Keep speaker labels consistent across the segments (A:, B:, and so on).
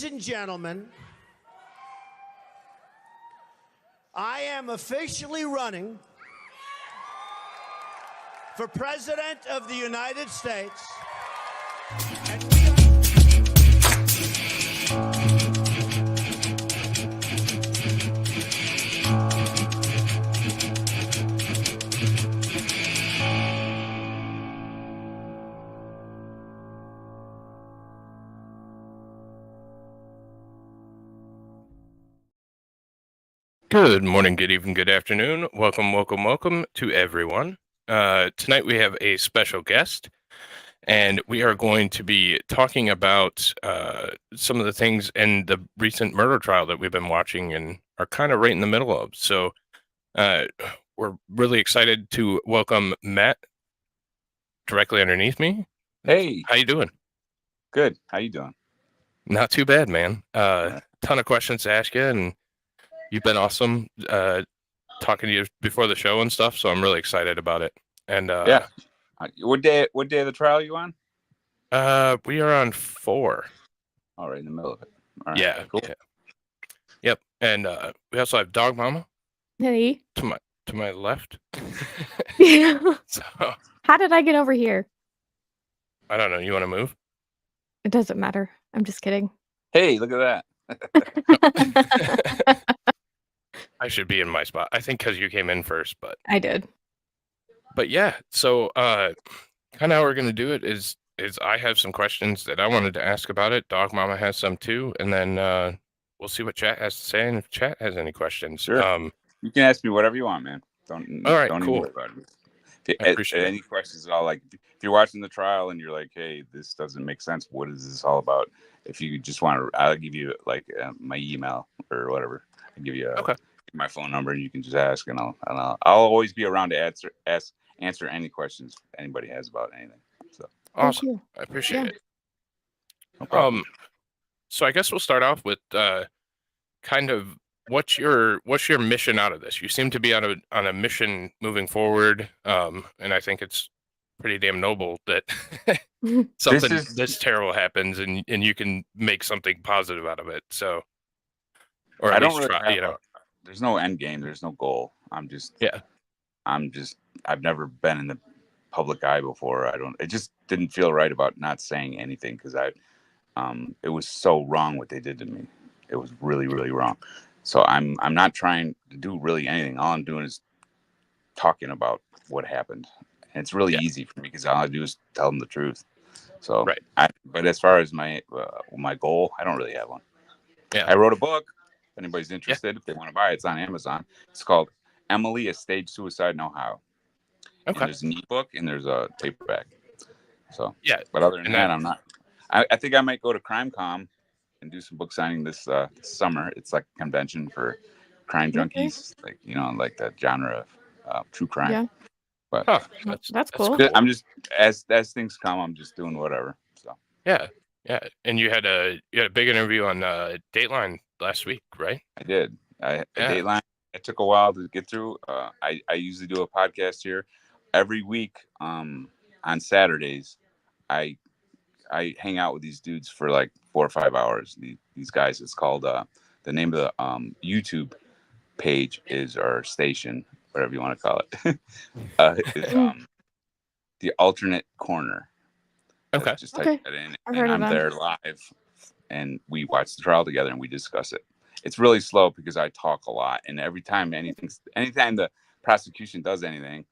A: Ladies and gentlemen, I am officially running for President of the United States. And
B: Good morning, good evening, good afternoon. Welcome to everyone. Tonight we have a special guest, and we are going to be talking about some of the things in the recent murder trial that we've been watching and are kind of right in the middle of. So we're really excited to welcome Matt directly underneath me.
C: Hey.
B: How you doing?
C: Good. How you doing?
B: Not too bad, man. Ton of questions to ask you, and you've been awesome talking to you before the show and stuff, so I'm really excited about it. And
C: yeah. What day of the trial are you on?
B: We are on 4.
C: All right, in the middle of it. All right,
B: yeah,
C: cool.
B: Yeah. Yep. And we also have Dog Mama.
D: Hey.
B: To my left.
D: Yeah.
B: So,
D: how did I get over here?
B: I don't know. You want to move?
D: It doesn't matter. I'm just kidding.
C: Hey, look at
D: that.
B: I should be in my spot. I think because you came in first, but
D: I did.
B: But yeah, so kind of how we're gonna do it is I have some questions that I wanted to ask about it. Dog Mama has some too, and then we'll see what chat has to say, and if chat has any questions.
C: Sure. You can ask me whatever you want, man.
B: All right,
C: don't
B: cool.
C: even worry about it.
B: I appreciate
C: any questions at all, like if you're watching the trial and you're like, hey, this doesn't make sense, what is this all about? If you just want to, I'll give you like my email or whatever. I'll give you my phone number, and you can just ask, and I'll always be around to answer any questions anybody has about anything. So
B: awesome. I appreciate it. No problem. So I guess we'll start off with kind of what's your mission out of this? You seem to be on a mission moving forward, and I think it's pretty damn noble that something this terrible happens and you can make something positive out of it. So, or at least try,
C: there's no end game, there's no goal. I've never been in the public eye before. It just didn't feel right about not saying anything, because it was so wrong what they did to me. It was really, really wrong. So I'm not trying to do really anything. All I'm doing is talking about what happened. And it's really easy for me, because all I do is tell them the truth. So, but as far as my goal, I don't really have one.
B: Yeah.
C: I wrote a book. If anybody's interested, if they want to buy it, it's on Amazon. It's called Emily, A Staged Suicide in Ohio. Okay. And there's an ebook and there's a paperback. So but other than that, I'm not. I think I might go to CrimeCom and do some book signing this summer. It's like a convention for crime junkies, like that genre of true crime.
D: Yeah.
C: But
D: that's cool.
C: I'm just as things come, I'm just doing whatever. So
B: yeah. And you had a big interview on Dateline last week, right?
C: I did. Dateline. It took a while to get through. I usually do a podcast here every week. On Saturdays, I hang out with these dudes for like 4 or 5 hours. These guys. It's called the name of the YouTube page is, our station, whatever you want to call it. Is The Alternate Corner.
B: Okay.
C: Just type that in, and I'm there live, and we watch the trial together and we discuss it. It's really slow because I talk a lot, and anytime the prosecution does anything,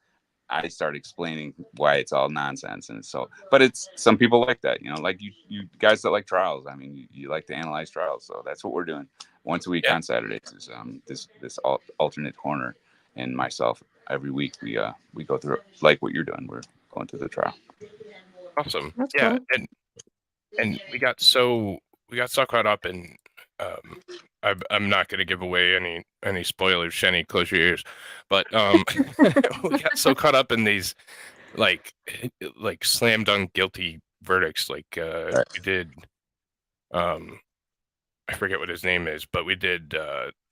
C: I start explaining why it's all nonsense. And but it's some people like that, like you guys that like trials. I mean, you like to analyze trials, so that's what we're doing once a week on Saturdays. Is this alternate corner, and myself every week we go through like what you're doing. We're going through the trial.
B: Awesome.
D: That's cool.
B: And we got so caught up in. I'm not going to give away any spoilers, Shenny, close your ears. But we got so caught up in these like slam dunk guilty verdicts. Like we did, I forget what his name is, but we did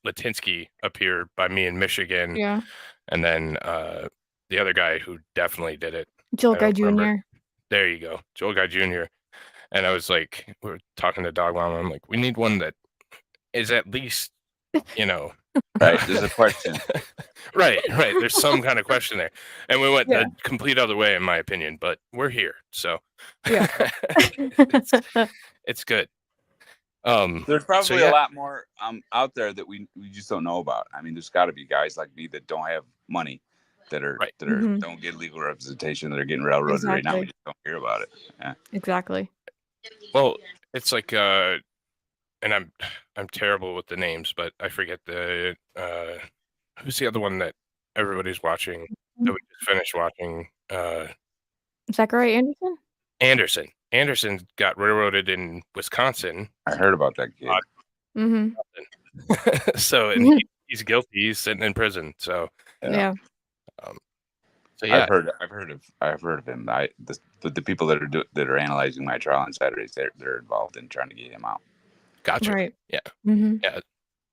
B: Latinsky up here by me in Michigan.
D: Yeah.
B: And then the other guy who definitely did it,
D: Joel Guy Jr.
B: There you go, Joel Guy Jr. And I was like, we were talking to Dog Mom. I'm like, we need one that is at least, you know,
C: Right. There's a question.
B: right. There's some kind of question there. And we went
E: Yeah.
B: the complete other way, in my opinion, but we're here. So
E: Yeah.
B: it's good.
C: There's probably
B: yeah.
C: a lot more out there that we just don't know about. I mean, there's got to be guys like me that don't have money, that are
B: Right.
C: don't get legal representation, that are getting railroaded right now. We just don't hear about it. Yeah.
D: Exactly.
B: Well, it's like and I'm terrible with the names, but I forget the who's the other one that everybody's watching that we just finished watching?
D: Zachary Anderson?
B: Anderson got railroaded in Wisconsin.
C: I heard about that kid.
D: Mm-hmm.
B: So and he's guilty. He's sitting in prison. So
D: Yeah.
B: so yeah,
C: I've heard of him. The people that are analyzing my trial on Saturdays, they're involved in trying to get him out.
B: gotcha.
D: Right.
B: Yeah.
D: Mm-hmm.
B: Yeah.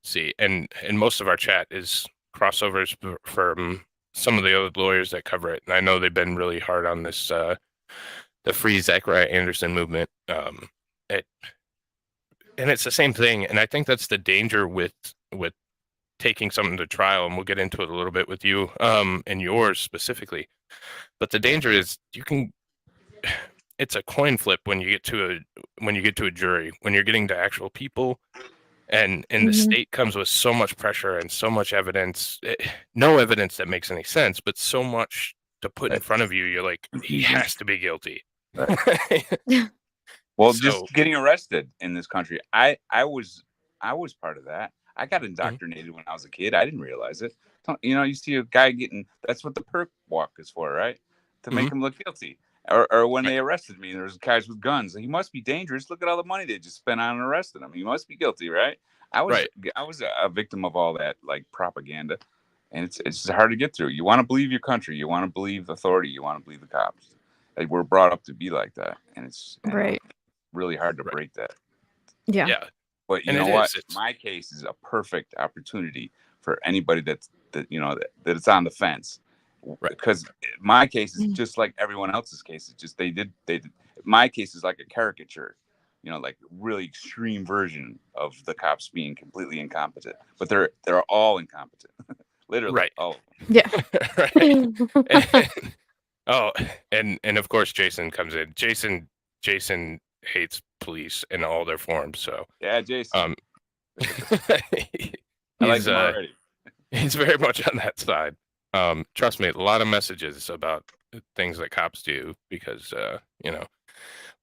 B: See, and most of our chat is crossovers from some of the other lawyers that cover it, and I know they've been really hard on this the Free Zachariah Anderson movement. And it's the same thing, and I think that's the danger with taking something to trial, and we'll get into it a little bit with you and yours specifically. But the danger is it's a coin flip when you get to a jury, when you're getting to actual people, and the state comes with so much pressure and so much evidence, no evidence that makes any sense, but so much to put in front of you. You're like, he has to be guilty.
C: Well, just getting arrested in this country, I was part of that. I got indoctrinated when I was a kid. I didn't realize it. You see a guy that's what the perk walk is for, right? To make him look guilty. Or when they arrested me, there was guys with guns. He must be dangerous. Look at all the money they just spent on arresting him. He must be guilty, right? I was a victim of all that like propaganda, and it's just hard to get through. You want to believe your country, you want to believe authority, you want to believe the cops. Like, we're brought up to be like that, and it's really hard to break that.
B: Yeah.
C: But you know what? My case is a perfect opportunity for anybody that it's on the fence. Right. Because my case is just like everyone else's case. It's just they did. My case is like a caricature, like really extreme version of the cops being completely incompetent. But they're all incompetent, literally.
B: Right.
C: Oh.
D: Yeah.
B: Right. And of course Jason comes in. Jason hates police in all their forms. So
C: yeah, Jason.
B: I like him already. He's very much on that side. Trust me, a lot of messages about things that cops do because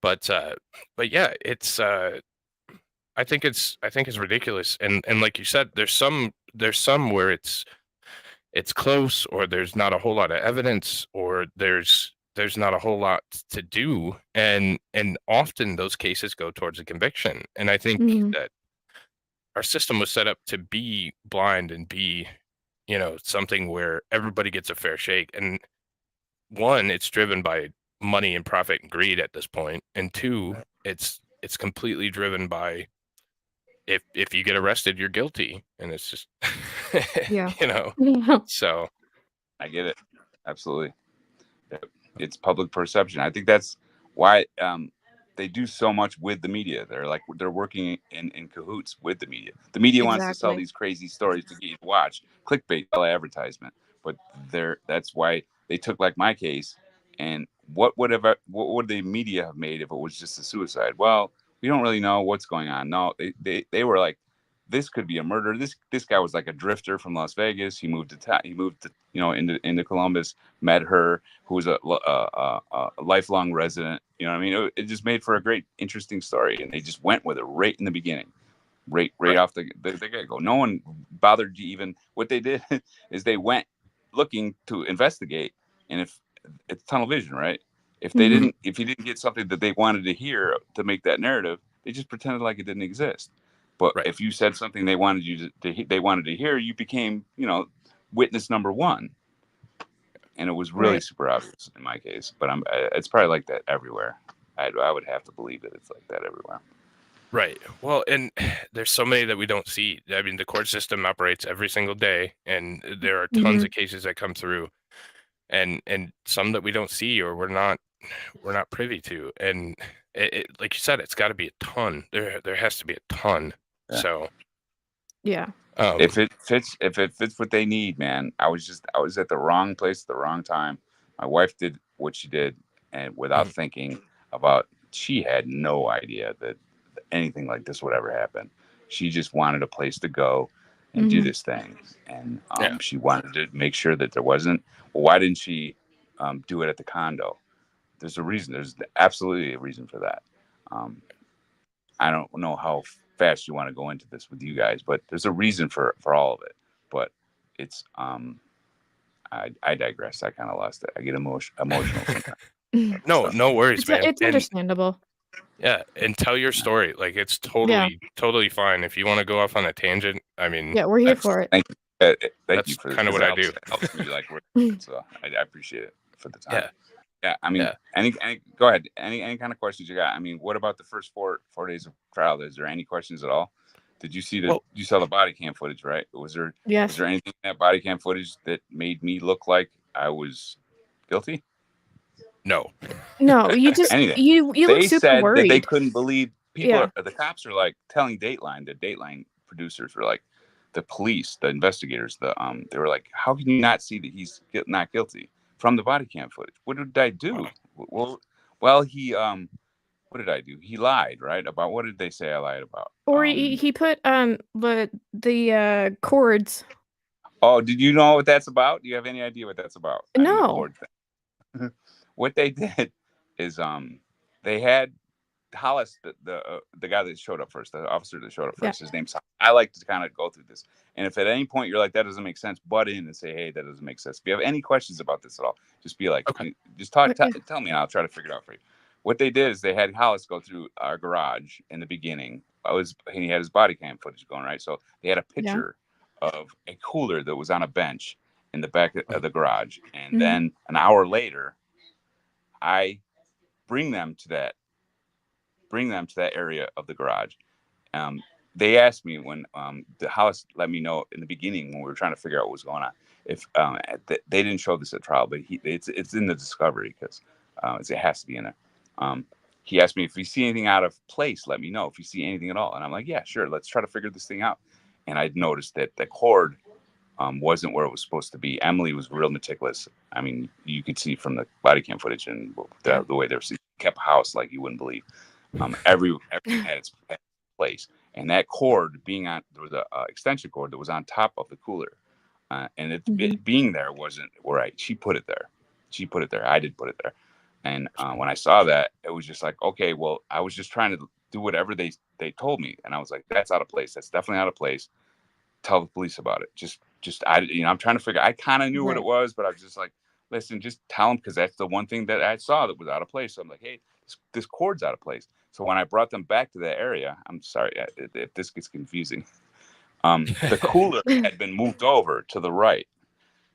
B: but yeah, it's I think it's ridiculous, and like you said, there's some where it's close, or there's not a whole lot of evidence, or there's not a whole lot to do, and often those cases go towards a conviction. And I think that our system was set up to be blind and be something where everybody gets a fair shake. And one, it's driven by money and profit and greed at this point, and two, it's completely driven by if you get arrested, you're guilty, and it's just so
C: I get it. Absolutely. It's public perception. I think that's why they do so much with the media. They're working in cahoots with the media. The media wants to sell these crazy stories to get you to watch, clickbait, advertisement. But that's why they took like my case, and what would the media have made if it was just a suicide? Well, we don't really know what's going on. No, they were like, this could be a murder. This guy was like a drifter from Las Vegas. He moved to into Columbus, met her, who was a lifelong resident. You know what I mean? It just made for a great, interesting story, and they just went with it right in the beginning, right off the get-go. No one bothered to even. What they did is they went looking to investigate, and if it's tunnel vision, right? If they didn't, if you didn't get something that they wanted to hear to make that narrative, they just pretended like it didn't exist. But if you said something they wanted you they wanted to hear, you became, witness number one. And it was really super obvious in my case. But it's probably like that everywhere. I would have to believe that it's like that everywhere.
B: Right. Well, and there's so many that we don't see. I mean, the court system operates every single day, and there are tons of cases that come through, and some that we don't see, or we're not not privy to. And like you said, it's got to be a ton. There has to be a ton.
C: Yeah.
B: So
D: yeah.
C: If it fits what they need, man. I was at the wrong place at the wrong time. My wife did what she did, and without thinking about, she had no idea that anything like this would ever happen. She just wanted a place to go and do this thing, and she wanted to make sure that there wasn't. Well, why didn't she do it at the condo? There's a reason. There's absolutely a reason for that. I don't know how fast you want to go into this with you guys, but there's a reason for all of it. But it's I digress. I kind of lost it. I get emotional sometimes.
B: No worries, man.
D: It's understandable.
B: Yeah, and tell your story. Like, it's totally fine. If you want to go off on a tangent, I mean,
D: yeah, we're here for it.
C: Thank you. Thank you
B: that's
C: for
B: kind of what I do.
C: It helps me, like, so I appreciate it for the time.
B: Yeah.
C: Yeah, I mean, any go ahead. Any kind of questions you got? I mean, what about the first four days of trial? Is there any questions at all? Did you see you saw the body cam footage, right? Was there anything in that body cam footage that made me look like I was guilty?
B: No,
D: you just you look super
C: said
D: worried.
C: that they couldn't believe people. The cops are like telling Dateline. The Dateline producers were like, the police, the investigators, they were like, how can you not see that he's not guilty from the body cam footage? What did I do? Well, he what did I do? He lied, right? About what did they say I lied about?
D: Or he put the cords.
C: Oh, did you know what that's about? Do you have any idea what that's about?
D: No.
C: I mean, the cord thing. What they did is they had Hollis, the guy that showed up first, the officer that showed up first. His name's. I like to kind of go through this, and if at any point you're like, that doesn't make sense, butt in and say, hey, that doesn't make sense. If you have any questions about this at all, just be like, just talk, tell me, and I'll try to figure it out for you. What they did is they had Hollis go through our garage in the beginning. And he had his body cam footage going, right? So they had a picture of a cooler that was on a bench in the back of the garage, and then an hour later, I bring them to that area of the garage. They asked me when the Hollis let me know in the beginning when we were trying to figure out what was going on. If they didn't show this at trial, but it's in the discovery because it has to be in there. He asked me if you see anything out of place, let me know. If you see anything at all, and I'm like, yeah, sure. Let's try to figure this thing out. And I noticed that the cord wasn't where it was supposed to be. Emily was real meticulous. I mean, you could see from the body cam footage and the way they were kept house like you wouldn't believe. Everything had its place, and that cord being on, there was a extension cord that was on top of the cooler, and it being there wasn't right. She put it there. I did put it there, and when I saw that, it was just like, okay, well, I was just trying to do whatever they told me, and I was like, that's out of place. That's definitely out of place. Tell the police about it. I'm trying to figure. I kind of knew what it was, but I was just like, listen, just tell them, because that's the one thing that I saw that was out of place. So I'm like, hey, this cord's out of place. So when I brought them back to that area, I'm sorry if this gets confusing. The cooler had been moved over to the right.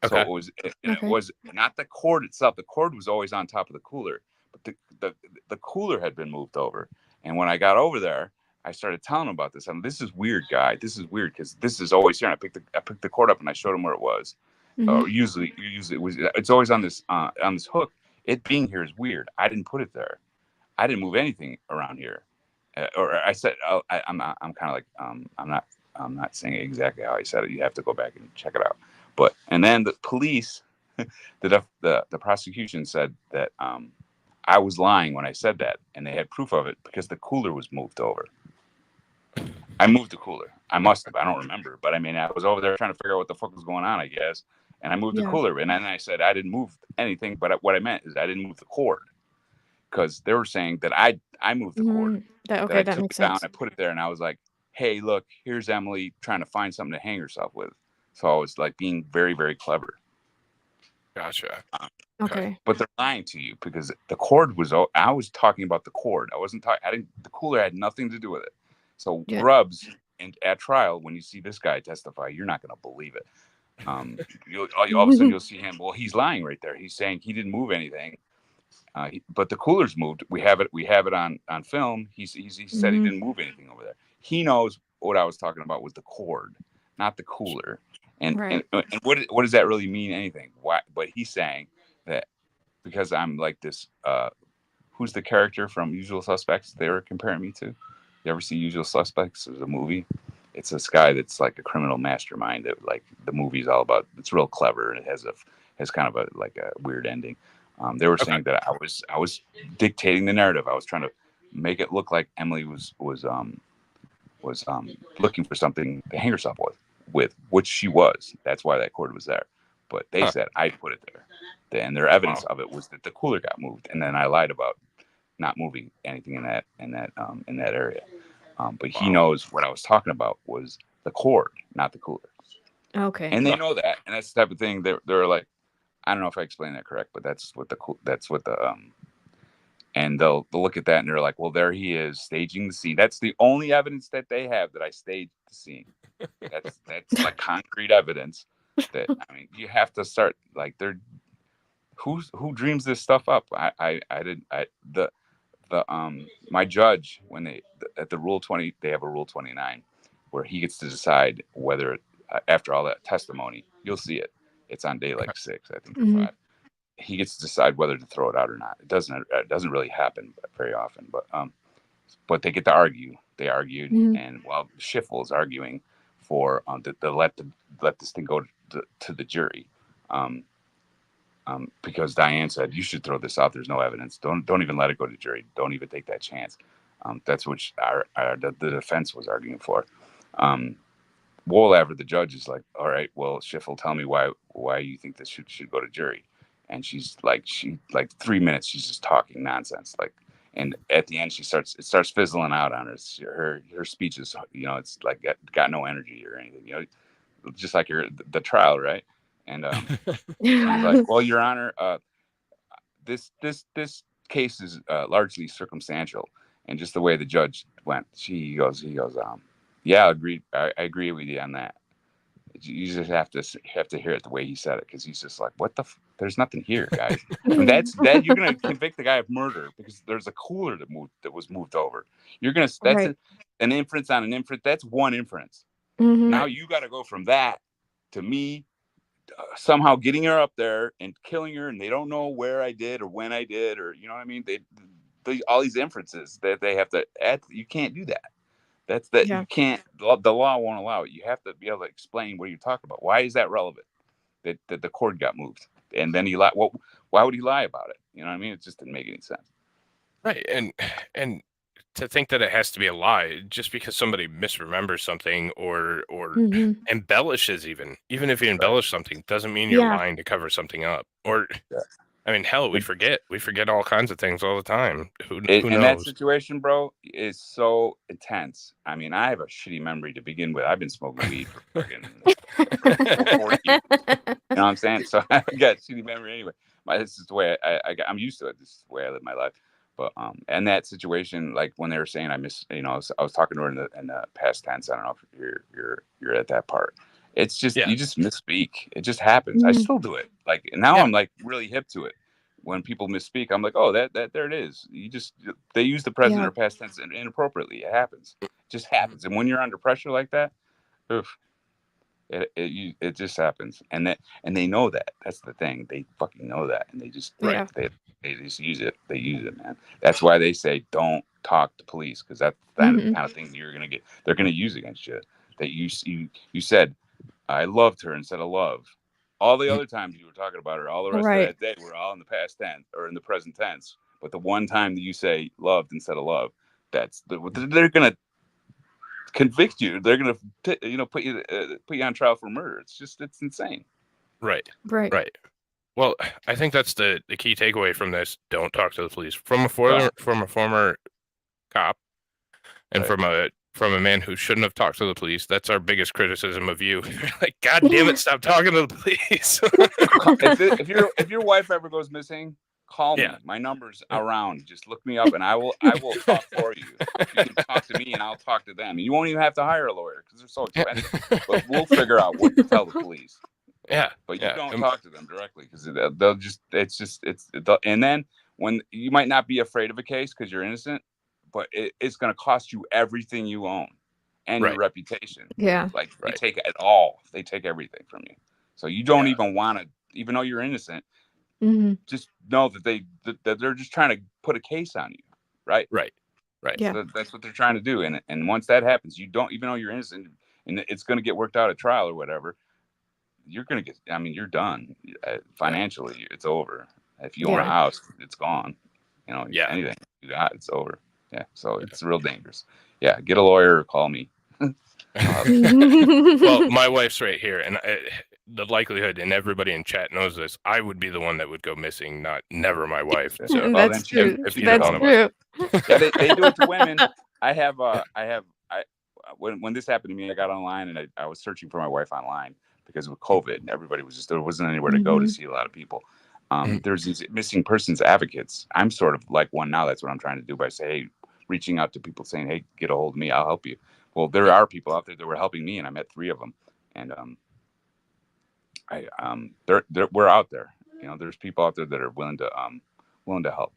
C: So it was, it was not the cord itself. The cord was always on top of the cooler, but the cooler had been moved over. And when I got over there, I started telling them about this. This is weird, guy. This is weird because this is always here. And I picked the cord up and I showed him where it was. Usually it's always on this hook. It being here is weird. I didn't put it there. I didn't move anything around here. Or I said, I'm kind of like, I'm not saying exactly how I said it. You have to go back and check it out. But, and then the police, the prosecution said that I was lying when I said that, and they had proof of it because the cooler was moved over. I moved the cooler. I must have. I don't remember. But I mean, I was over there trying to figure out what the fuck was going on, I guess. And I moved the cooler. And then I said I didn't move anything. But what I meant is I didn't move the cord. Because they were saying that I moved the cord.
D: That makes sense.
C: I put it there, and I was like, hey, look, here's Emily trying to find something to hang herself with. So I was like being very, very clever.
B: Gotcha.
D: Okay.
C: But they're lying to you because the cord was, I was talking about the cord. I wasn't talking, the cooler had nothing to do with it. So Grubbs, and at trial, when you see this guy testify, you're not going to believe it. All of a sudden you'll see him. Well, he's lying right there. He's saying he didn't move anything. But the cooler's moved. We have it on film. He said he didn't move anything over there. He knows what I was talking about was the cord, not the cooler. And what does that really mean? Anything? Why? But he's saying that because I'm like this. Who's the character from Usual Suspects they were comparing me to? You ever see Usual Suspects? There's a movie. It's this guy that's like a criminal mastermind that like the movie's all about. It's real clever and it has kind of a weird ending. They were saying that I was dictating the narrative. I was trying to make it look like Emily was looking for something to hang herself with, which she was. That's why that cord was there. But they said I put it there, and their evidence of it was that the cooler got moved, and then I lied about not moving anything in that area. But he knows what I was talking about was the cord, not the cooler.
D: Okay.
C: And they know that, and that's the type of thing they're like. I don't know if I explained that correct, but and they'll look at that and they're like, well, there he is staging the scene. That's the only evidence that they have that I staged the scene. That's like concrete evidence that, I mean, you have to start like who dreams this stuff up? My judge, when at the Rule 20, they have a Rule 29 where he gets to decide whether after all that testimony, you'll see it. It's on day like 6, I think, or 5. He gets to decide whether to throw it out or not. It doesn't really happen very often, but they get to argue. They argued, and while Schiffel is arguing for to let this thing go to the jury, because Diane said you should throw this out. There's no evidence. Don't even let it go to jury. Don't even take that chance. That's what the defense was arguing for. Wohlaver, the judge, is like, all right, well, Schiffel, tell me why you think this should go to jury. And she's like, 3 minutes, she's just talking nonsense. Like, and at the end, it starts fizzling out on her. Her speech is, it's like got no energy or anything, just like the trial, right? And she's like, well, Your Honor, this case is largely circumstantial, and just the way the judge went, he goes, yeah, I agree with you on that. You just have to hear it the way he said it, because he's just like, what the there's nothing here, guys. And that's you're gonna convict the guy of murder because there's a cooler that was moved over. You're gonna an inference on an inference. That's one inference. Now you got to go from that to me somehow getting her up there and killing her, and they don't know where I did or when I did, or you know what I mean. They all these inferences that they have to add. You can't do that. You can't. The law won't allow it. You have to be able to explain what you're talking about. Why is that relevant? That the cord got moved, and then he lied. Well, why would he lie about it? You know what I mean? It just didn't make any sense.
B: Right, and to think that it has to be a lie just because somebody misremembers something or embellishes, even if you embellish something, doesn't mean you're lying to cover something up. Or I mean, hell, we forget all kinds of things all the time. Who knows?
C: In that situation, bro, is so intense. I mean, I have a shitty memory to begin with. I've been smoking weed for fucking 40 years. You know what I'm saying? So I got shitty memory anyway. This is the way I'm used to it. This is the way I live my life. But and that situation, like when they were saying I was talking to her in the past tense. I don't know if you're at that part. It's just you just misspeak. It just happens. I still do it. Like now I'm like really hip to it. When people misspeak, I'm like, oh, that there it is. They use the present or past tense inappropriately. It happens. It just happens. And when you're under pressure like that, it just happens. And they know that. That's the thing. They fucking know that, and they just they just use it. They use it, man. That's why they say don't talk to police, because that's the kind of thing they're gonna use against you. That you said I loved her instead of love. All the other times you were talking about her, all the rest of that day were all in the past tense or in the present tense. But the one time that you say loved instead of love, they're gonna convict you. They're gonna put you on trial for murder. It's insane.
B: Right. Well, I think that's the key takeaway from this. Don't talk to the police. From a former cop, and from a man who shouldn't have talked to the police. That's our biggest criticism of you. Like, God damn it, stop talking to the police.
C: if your wife ever goes missing, call me. My number's around. Just look me up, and I will talk for you. You can talk to me, and I'll talk to them. You won't even have to hire a lawyer because they're so expensive. But we'll figure out what to tell the police.
B: Yeah,
C: but you don't talk to them directly because they'll just and then when you might not be afraid of a case because you're innocent, but it's going to cost you everything you own and your reputation.
D: Yeah,
C: they take it all. They take everything from you, so you don't even want to, even though you're innocent. just know that they're just trying to put a case on you, right?
B: Right.
D: Yeah.
C: So that's what they're trying to do. And once that happens, you don't even though you're innocent, and it's going to get worked out at trial or whatever. You're going to get. I mean, you're done financially. It's over. If you own a house, it's gone. You know, anything you got, it's over. Yeah. So it's real dangerous. Yeah. Get a lawyer or call me.
B: Well, my wife's right here, and the likelihood, and everybody in chat knows this, I would be the one that would go missing, never my wife. So
D: that's true.
B: If
D: That's true.
C: Yeah, they do it to women. When this happened to me, I got online and I was searching for my wife online because of COVID, and everybody was there wasn't anywhere to go to see a lot of people. There's these missing persons advocates. I'm sort of like one now. That's what I'm trying to do by reaching out to people saying, hey, get a hold of me. I'll help you. Well, there are people out there that were helping me, and I met 3 of them. And we're out there. You know, there's people out there that are willing to help.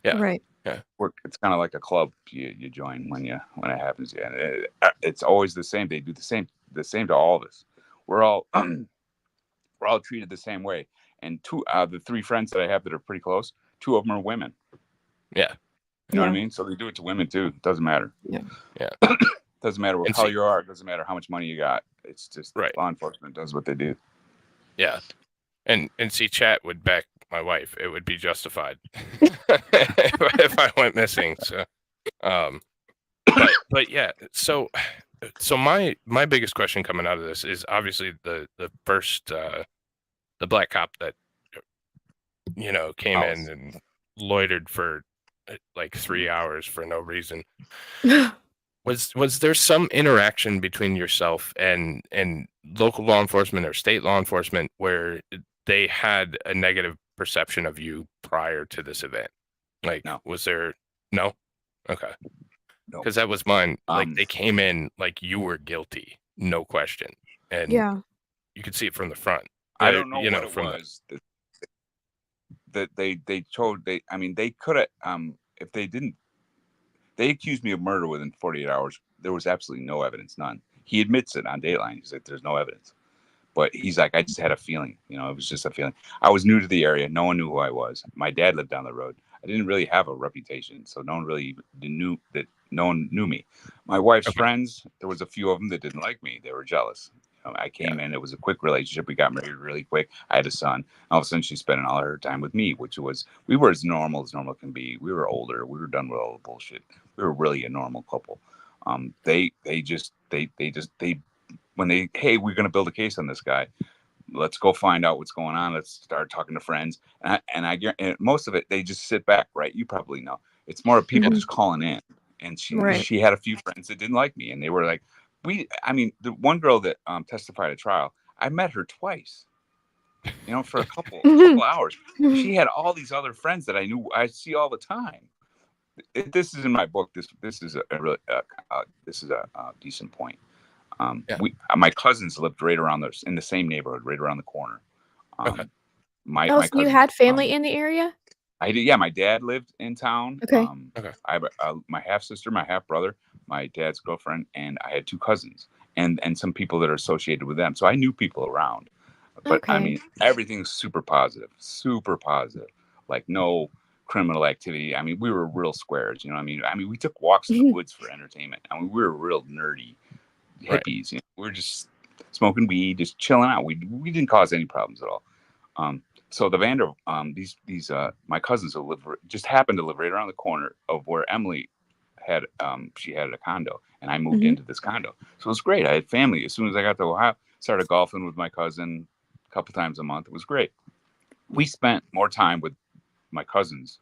B: Yeah.
D: Right.
B: Yeah.
C: It's kind of like a club you join when it happens. Yeah. It's always the same. They do the same to all of us. We're all treated the same way. And the 3 friends that I have that are pretty close, 2 of them are women.
B: Yeah.
C: You know what I mean? So they do it to women too. It doesn't matter.
D: Yeah.
B: Yeah.
C: Doesn't matter what color you are. It doesn't matter how much money you got. It's just law enforcement does what they do.
B: Yeah. And see, chat would back my wife. It would be justified if I went missing. So, but yeah. So my biggest question coming out of this is obviously the first the black cop that came in and loitered for like 3 hours for no reason. Was there some interaction between yourself and local law enforcement or state law enforcement where they had a negative perception of you prior to this event? Like,
C: no.
B: Was there? No? Okay.
C: No.
B: Because that was mine. Like, they came in like you were guilty, no question. And you could see it from the front.
C: I don't know what it was that they could have, if they didn't, they accused me of murder within 48 hours. There was absolutely no evidence, none. He admits it on Dateline. He's like, there's no evidence. But he's like, I just had a feeling. You know, it was just a feeling. I was new to the area. No one knew who I was. My dad lived down the road. I didn't really have a reputation, so no one really knew that. No one knew me. My wife's friends, there was a few of them that didn't like me. They were jealous. I came in. It was a quick relationship. We got married really quick. I had a son. All of a sudden, she's spending all her time with me, we were as normal can be. We were older. We were done with all the bullshit. We were really a normal couple. When we're going to build a case on this guy. Let's go find out what's going on. Let's start talking to friends. And most of it, they just sit back, right? You probably know. It's more of people just calling in. And she had a few friends that didn't like me. And they were like, the one girl that testified at trial, I met her twice, for a couple hours. She had all these other friends that I knew I see all the time. This is in my book. This is a decent point. My cousins lived right around in the same neighborhood, right around the corner. My
D: so you had family in the area?
C: I did. Yeah, my dad lived in town.
D: Okay.
C: I have my half sister, my half brother, my dad's girlfriend, and I had 2 cousins and some people that are associated with them. So I knew people around. But everything's super positive. Like no criminal activity. We were real squares. You know what I mean? We took walks in the woods for entertainment. We were real nerdy hippies. We were just smoking weed, just chilling out. We didn't cause any problems at all. So the Vander, my cousins who just happened to live right around the corner of where Emily had, she had a condo, and I moved into this condo. So it was great. I had family. As soon as I got to Ohio, started golfing with my cousin a couple times a month. It was great. We spent more time with my cousins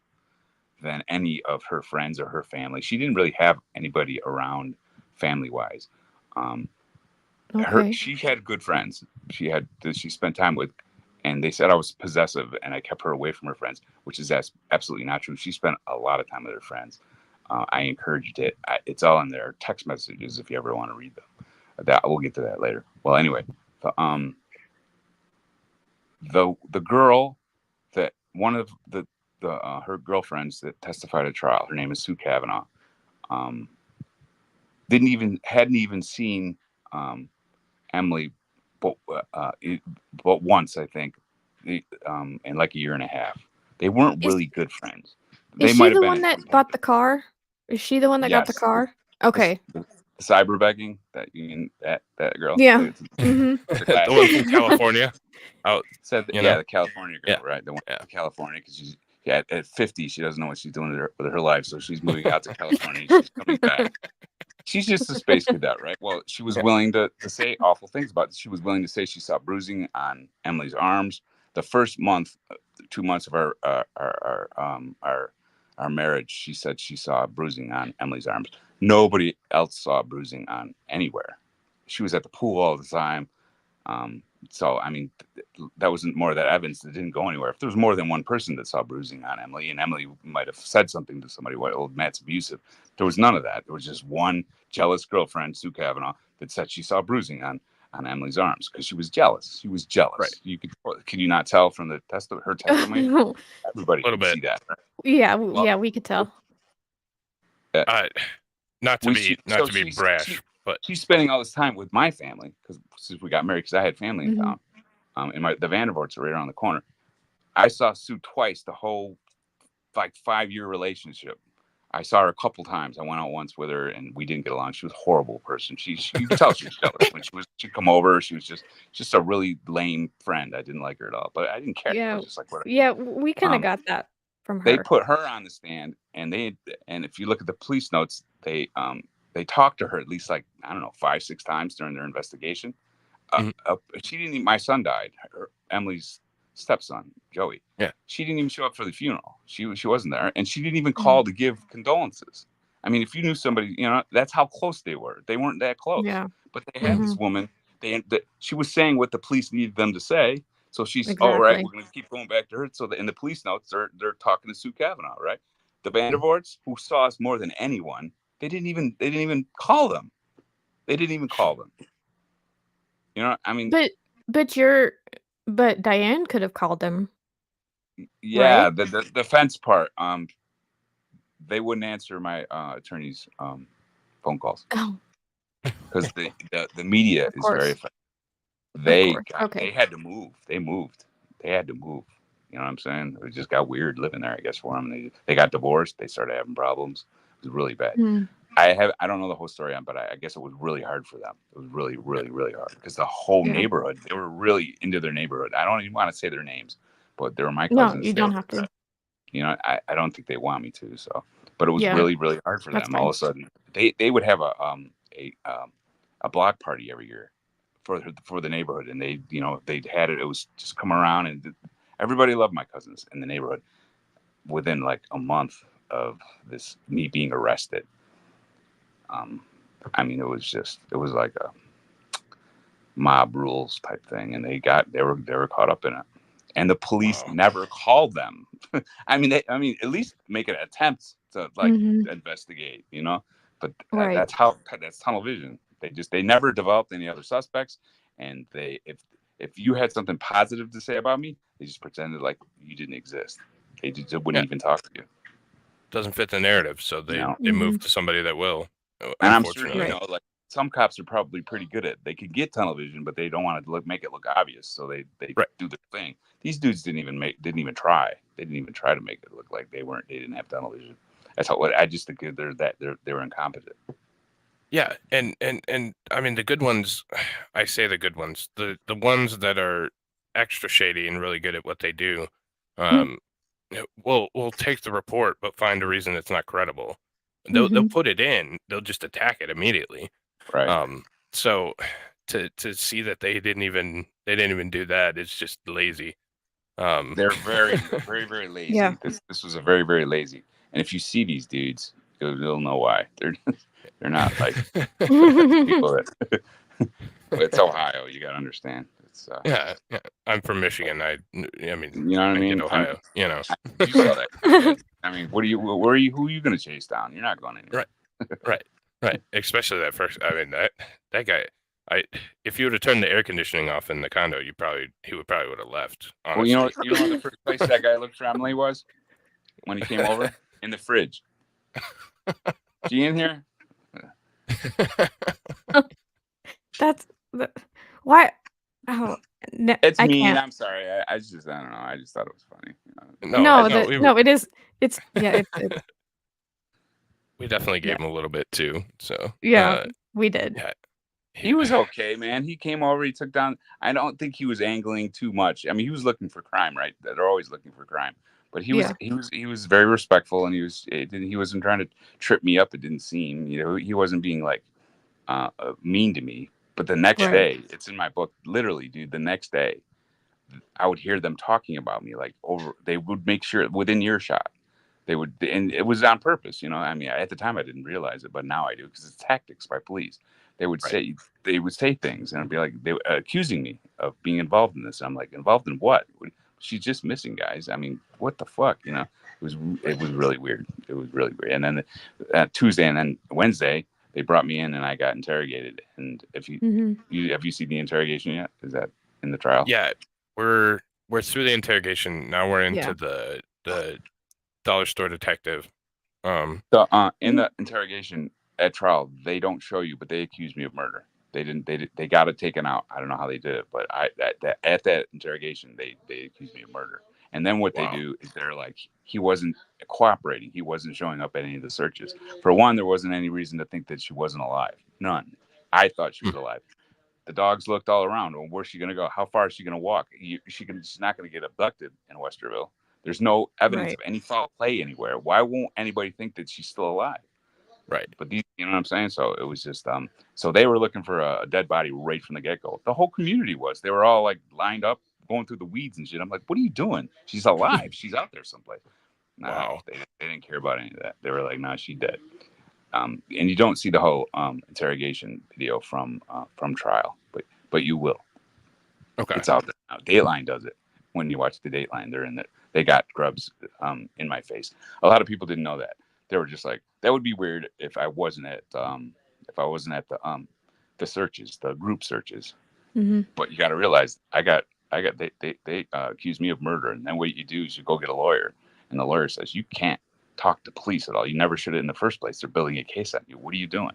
C: than any of her friends or her family. She didn't really have anybody around family-wise. She had good friends. She spent time with. And they said I was possessive and I kept her away from her friends, which is absolutely not true. She spent a lot of time with her friends. I encouraged it. It's all in their text messages if you ever want to read them. We'll get to that later. Well, anyway, the girl that one of her girlfriends that testified at trial, her name is Sue Kavanaugh, hadn't even seen Emily. But once, I think, in like a year and a half. They weren't really good friends. They
D: Is
C: might
D: she
C: have
D: the
C: been
D: one
C: in
D: that
C: some
D: bought the car? Is she the one that got the
C: Yes.
D: car? Okay.
C: The cyber begging, that girl.
D: Yeah.
B: The one from California.
C: Said that, the California girl, right? The one from California, because she's at 50, she doesn't know what she's doing with her life, so she's moving out to California. She's coming back. She's just a space cadet, right? Well, she was willing to say awful things about it. She was willing to say she saw bruising on Emily's arms. The first 2 months of our marriage, she said she saw bruising on Emily's arms. Nobody else saw bruising on anywhere. She was at the pool all the time. So, I mean, that wasn't more of that evidence that didn't go anywhere. If there was more than one person that saw bruising on Emily, and Emily might have said something to somebody, Matt's abusive, there was none of that. There was just one jealous girlfriend, Sue Kavanaugh, that said she saw bruising on Emily's arms because she was jealous. She was jealous.
B: Right.
C: Can you not tell from her testimony? Everybody could see that. Right?
D: Yeah, we could tell.
B: Not to be brash, but
C: she's spending all this time with my family since we got married, because I had family in town. And the Vandervoorts are right around the corner. I saw Sue twice the whole 5-year relationship. I saw her a couple times. I went out once with her, and we didn't get along. She was a horrible person. You could tell she was jealous when she'd come over. She was just a really lame friend. I didn't like her at all, but I didn't care.
D: Yeah,
C: I was just like, whatever.
D: Yeah, we kind of got that from her.
C: They put her on the stand, and if you look at the police notes, they talked to her at least 5-6 times during their investigation. She didn't even, my son died. Emily's stepson, Joey.
B: Yeah.
C: She didn't even show up for the funeral. She wasn't there, and she didn't even call to give condolences. I mean, if you knew somebody, that's how close they were. They weren't that close.
D: Yeah.
C: But they had this woman. She was saying what the police needed them to say. So she's all right. We're going to keep going back to her. So in the police notes, they're talking to Sue Kavanaugh, right? The Vandervoorts, who saw us more than anyone, they didn't even call them. They didn't even call them. I mean,
D: but Diane could have called them.
C: Yeah,
D: right?
C: the defense part. They wouldn't answer my attorney's phone calls.
D: Oh.
C: Because the media is very effective. They had to move. They moved. They had to move. You know what I'm saying? It just got weird living there, I guess, for them. They got divorced. They started having problems. It was really bad. I don't know the whole story but I guess it was really hard for them. It was really, really, really hard because the whole neighborhood, they were really into their neighborhood. I don't even want to say their names, but they were my cousins.
D: No, you don't have to.
C: I don't think they want me to. So, but it was really, really hard for them. All of a sudden, they would have a block party every year for the neighborhood, and they'd had it. It was just come around, and everybody loved my cousins in the neighborhood. Within like a month of me being arrested, I mean, it was like a mob rules type thing, and they were caught up in it, and the police never called them. I mean, at least make an attempt to investigate, but that's tunnel vision. They never developed any other suspects, and if you had something positive to say about me, they just pretended like you didn't exist. They just wouldn't even talk to you.
B: Doesn't fit the narrative, so they move to somebody that will.
C: And I'm sure like some cops are probably pretty good at it. They could get tunnel vision, but they don't want to make it look obvious, so they do their thing. These dudes didn't even try. They didn't even try to make it look like they didn't have tunnel vision. That's what I just think they were incompetent.
B: Yeah, and I mean the good ones. I say the good ones. The ones that are extra shady and really good at what they do, will take the report but find a reason it's not credible. They'll put it in. They'll just attack it immediately.
C: Right.
B: So to see that they didn't even do that is just lazy.
C: They're very, very, very lazy.
D: Yeah.
C: This was a very, very lazy. And if you see these dudes, you'll know why. They're not like people that. It's Ohio. You gotta understand. It's
B: yeah. I'm from Michigan. I mean,
C: you know what I mean.
B: Ohio.
C: You saw that. I mean, who are you going to chase down? You're not going anywhere.
B: Right. Especially that first. I mean, that guy. If you would have turned the air conditioning off in the condo, he would have left. Honestly.
C: Well, you know the first place that guy looked for Emily was when he came over in the fridge. She in here?
D: That's why. Oh
C: It's
D: I
C: mean.
D: can't.
C: I'm sorry. I just I don't know. I just thought it was funny.
D: No, it is. It's
B: we definitely
D: yeah,
B: gave him a little bit too. So
D: we did.
B: yeah,
C: He was okay, man. He came over. He took down. I don't think he was angling too much. I mean, he was looking for crime, right? They're always looking for crime. But he was very respectful, and he wasn't trying to trip me up. It didn't seem, he wasn't being like mean to me. But the next day, it's in my book. Literally, dude, the next day, I would hear them talking about me like over. They would make sure within earshot. They would, and it was on purpose. I mean, at the time I didn't realize it, but now I do because it's tactics by police. They would say things, and I'd be like, they were accusing me of being involved in this. I'm like, involved in what? She's just missing, guys. I mean, what the fuck? It was really weird. It was really weird. And then Tuesday and then Wednesday, they brought me in and I got interrogated. And if have you seen the interrogation yet? Is that in the trial?
B: Yeah, we're through the interrogation. Now we're into the dollar store detective.
C: In the interrogation at trial, they don't show you, but they accused me of murder. They got it taken out. I don't know how they did it, but at that interrogation, they accused me of murder. And then what they do is they're like, he wasn't cooperating. He wasn't showing up at any of the searches. For one, there wasn't any reason to think that she wasn't alive. None. I thought she was alive. The dogs looked all around. Well, where's she going to go? How far is she going to walk? She's not going to get abducted in Westerville. There's no evidence of any foul play anywhere. Why won't anybody think that she's still alive?
B: Right.
C: But you know what I'm saying? So it was just, so they were looking for a dead body right from the get-go. The whole community was. They were all like lined up, going through the weeds and shit. I'm like, what are you doing? She's alive. She's out there someplace. Nah, they didn't care about any of that. They were like, nah, she's dead. And you don't see the whole interrogation video from trial, but you will.
B: Okay.
C: It's out there now. Dateline does it. When you watch the Dateline, they're in there. They got grubs in my face. A lot of people didn't know that. They were just like, that would be weird if I wasn't at the searches, the group searches.
D: Mm-hmm.
C: But you got to realize, they accused me of murder, and then what you do is you go get a lawyer, and the lawyer says you can't talk to police at all. You never should have in the first place. They're building a case on you. What are you doing?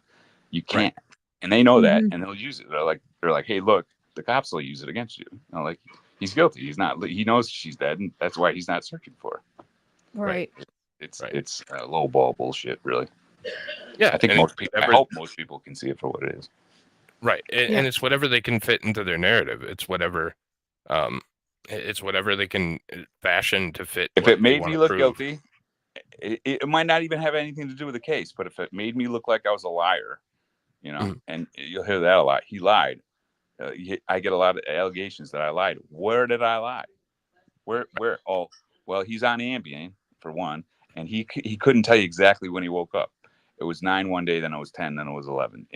C: You can't. Right. And they know that, and they'll use it. They're like, hey, look, the cops will use it against you. Like, he's guilty. He's not. He knows she's dead, and that's why he's not searching for her.
D: Right.
C: It's low ball bullshit, really.
B: Yeah,
C: I think I hope most people can see it for what it is.
B: Right, and it's whatever they can fit into their narrative. It's whatever they can fashion to fit.
C: If it made me look guilty, it might not even have anything to do with the case. But if it made me look like I was a liar, and you'll hear that a lot. He lied. I get a lot of allegations that I lied. Where did I lie? Where? Oh, well, he's on Ambien for one, and he couldn't tell you exactly when he woke up. It was 9 one day, then it was 10, then it was 11.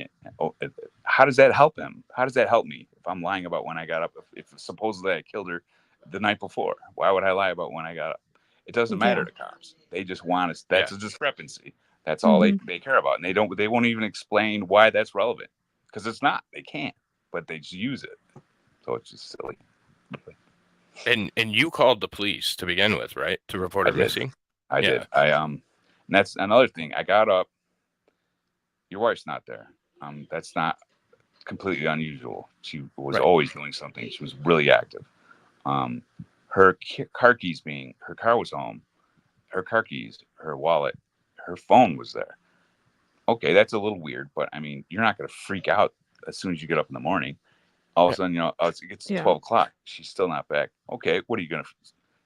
C: How does that help him? How does that help me if I'm lying about when I got up? If supposedly I killed her the night before, why would I lie about when I got up? It doesn't matter to cops. They just want us. That's a discrepancy. That's all they care about, and they won't even explain why that's relevant, because it's not. They can't, but they just use it. So it's just silly.
B: And you called the police to begin with, right? To report her missing.
C: I did. And that's another thing. I got up. Your wife's not there. That's not completely unusual. She was always doing something. She was really active. Her car keys her car was home. Her car keys, her wallet, her phone was there. Okay, that's a little weird, but I mean, you're not going to freak out as soon as you get up in the morning. All of a sudden, it gets to 12 o'clock. She's still not back. Okay, what are you going to?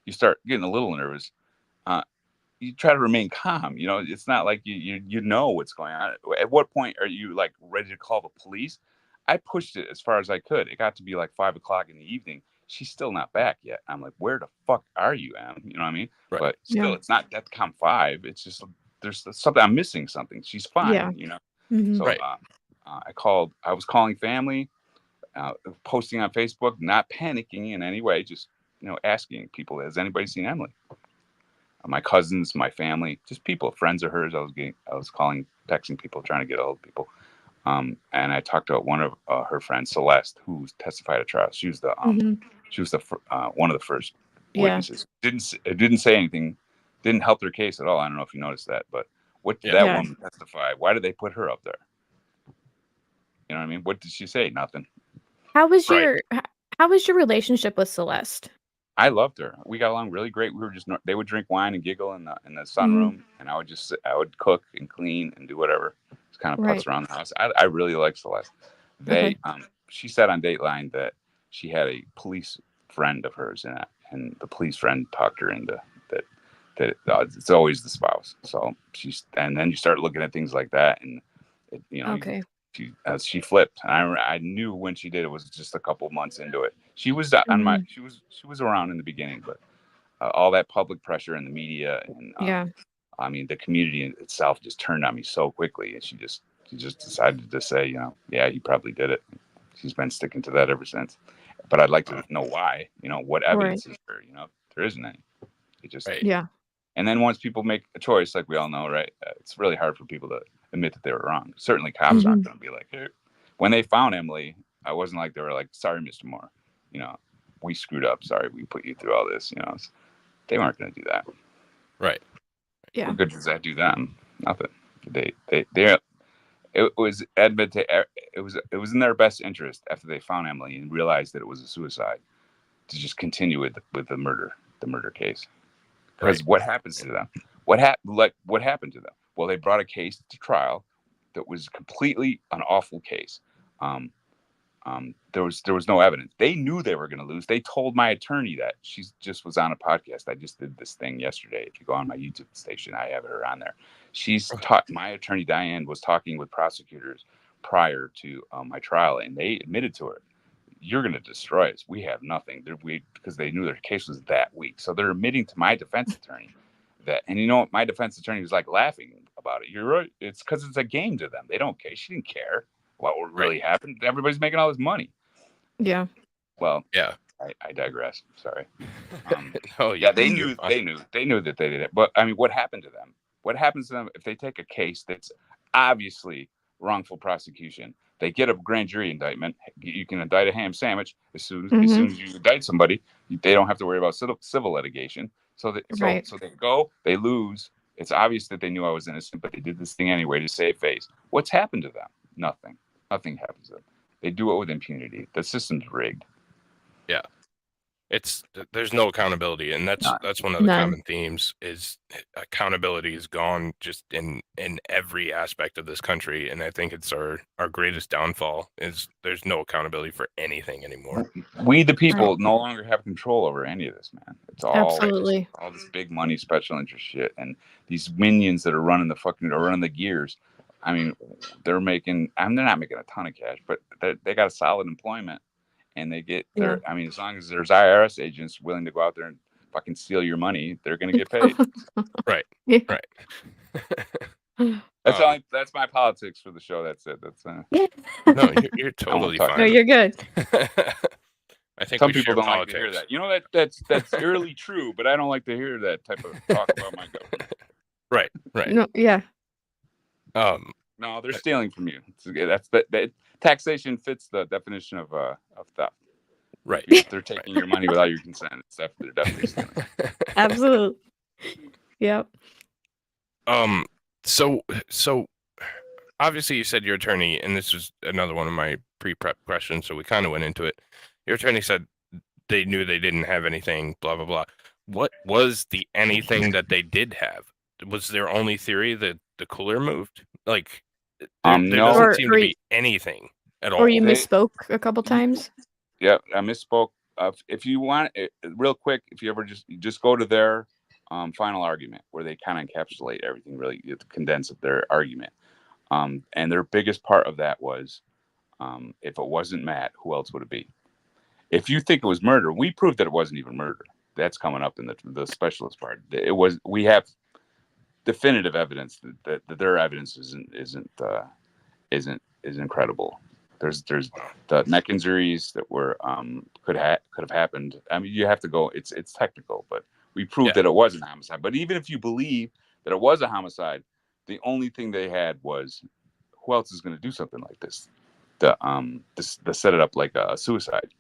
C: You start getting a little nervous. You try to remain calm. It's not like you know what's going on. At what point are you like ready to call the police? I pushed it as far as I could. It got to be like 5 o'clock in the evening. She's still not back yet. I'm like, where the fuck are you, Em? You know what I mean? Right. But still, it's not DEFCON 5. It's just there's something. I'm missing something. She's fine.
D: Yeah.
C: So I was calling family, posting on Facebook, not panicking in any way, just asking people, has anybody seen Emily? My cousins, my family, just people, friends of hers. I was calling, texting people, trying to get hold of people. And I talked to one of her friends, Celeste, who testified at trial. She was the one of the first witnesses. Didn't say anything, didn't help their case at all. I don't know if you noticed that, but what did that woman testify? Why did they put her up there? You know what I mean? What did she say? Nothing.
D: How was How was your relationship with Celeste?
C: I loved her. We got along really great. We were just they would drink wine and giggle in the sunroom, and I would cook and clean and do whatever. Just kind of putz around the house. I really like Celeste. She said on Dateline that she had a police friend of hers in it, and the police friend talked her into that it's always the spouse. So and then you start looking at things like that, and she flipped. And I knew when she did it was just a couple months into it. She was she was around in the beginning, but all that public pressure in the media and I mean the community itself just turned on me so quickly, and she just decided to say, yeah, he probably did it. She's been sticking to that ever since. But I'd like to know why. What evidence is there? There isn't any. It just And then once people make a choice, like we all know, right? It's really hard for people to admit that they were wrong. Certainly, cops aren't going to be like, hey. When they found Emily, I wasn't like they were like, sorry, Mr. Moore, we screwed up. Sorry, we put you through all this. They weren't going to do that.
B: Right.
D: Yeah.
C: What good does that do them? Nothing. It was in their best interest after they found Emily and realized that it was a suicide to just continue with the murder case. Because what happens to them? What happened to them? Well, they brought a case to trial that was completely an awful case. There was no evidence. They knew they were going to lose. They told my attorney that. She just was on a podcast. I just did this thing yesterday. If you go on my YouTube station, I have her on there. My attorney Diane was talking with prosecutors prior to my trial, and they admitted to her, "You're going to destroy us. We have nothing." Because they knew their case was that weak. So they're admitting to my defense attorney that, and my defense attorney was like laughing about it. You're right. It's because it's a game to them. They don't care. She didn't care what really happened. Everybody's making all this money.
D: Yeah.
C: Well,
B: yeah.
C: I digress. Sorry. They knew that they did it. But I mean, what happened to them? What happens to them if they take a case that's obviously wrongful prosecution? They get a grand jury indictment. You can indict a ham sandwich as soon as you indict somebody. They don't have to worry about civil litigation. So they go, they lose. It's obvious that they knew I was innocent, but they did this thing anyway to save face. What's happened to them? Nothing. Nothing happens to them. They do it with impunity. The system's rigged.
B: Yeah. There's no accountability, and that's one of the common themes is accountability is gone just in every aspect of this country, and I think it's our greatest downfall is there's no accountability for anything anymore.
C: We the people no longer have control over any of this, man. It's all this big money special interest shit, and these minions that are running the gears. I mean, they're not making a ton of cash, but they got a solid employment. And they get I mean, as long as there's IRS agents willing to go out there and fucking steal your money, they're going to get paid.
B: Right.
D: Yeah.
B: Right.
C: That's my politics for the show. That's it.
B: No, you're totally fine.
D: No, you're good.
B: I think
C: some people don't like to hear that. That's eerily true, but I don't like to hear that type of talk about my government.
B: Right.
D: No, yeah.
C: No, they're stealing from you. That's that taxation fits the definition of theft.
B: Right.
C: If they're taking your money without your consent, they're definitely stealing.
D: Absolutely. Yep.
B: So obviously you said your attorney, and this was another one of my pre-prep questions, so we kind of went into it. Your attorney said they knew they didn't have anything, blah, blah, blah. What was the anything that they did have? Was their only theory that the cooler moved? Like, there doesn't seem to be anything at all.
D: Or you misspoke a couple times?
C: Yeah, I misspoke. If you want it, real quick, if you ever just go to their final argument where they kind of encapsulate everything, really condense their argument. And their biggest part of that was, if it wasn't Matt, who else would it be? If you think it was murder, we proved that it wasn't even murder. That's coming up in the specialist part. We have definitive evidence that their evidence isn't incredible. There's the neck injuries that were could have happened. I mean, you have to go. It's technical, but we proved that it wasn't a homicide. But even if you believe that it was a homicide, the only thing they had was, who else is going to do something like this? To set it up like a suicide.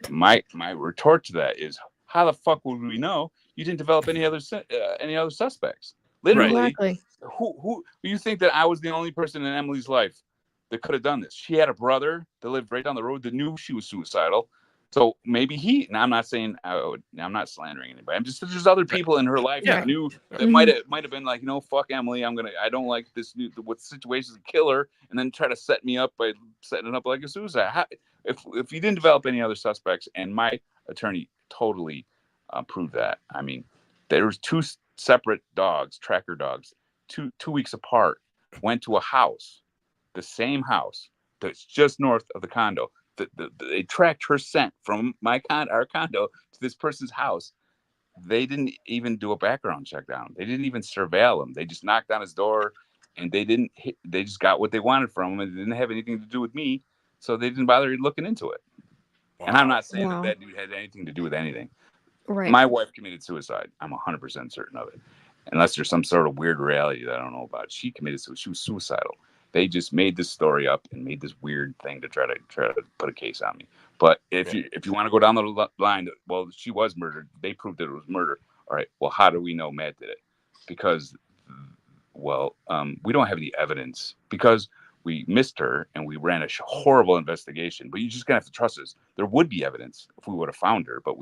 C: My retort to that is, how the fuck would we know you didn't develop any other suspects? Literally,
D: exactly.
C: Who you think that I was the only person in Emily's life that could have done this? She had a brother that lived right down the road that knew she was suicidal. So maybe I'm not saying I'm not slandering anybody. I'm just there's other people in her life that knew that might have been like, fuck Emily. I don't like this new what situations kill her, and then try to set me up by setting it up like a suicide. If you didn't develop any other suspects, and my attorney totally proved that. I mean, there was 2 separate dogs, tracker dogs, 2 weeks apart, went to a house, the same house that's just north of the condo. They tracked her scent from our condo to this person's house. They didn't even do a background check down. They didn't even surveil him. They just knocked on his door, and they just got what they wanted from him, and it didn't have anything to do with me. So they didn't bother looking into it. Wow. And I'm not saying that dude had anything to do with anything. Right. My wife committed suicide. I'm 100% certain of it. Unless there's some sort of weird reality that I don't know about. She committed suicide. She was suicidal. They just made this story up and made this weird thing to try to put a case on me. But if you want to go down the line, well, she was murdered. They proved that it was murder. All right. Well, how do we know Matt did it? Because, we don't have any evidence because we missed her and we ran a horrible investigation. But you just gonna have to trust us. There would be evidence if we would have found her, but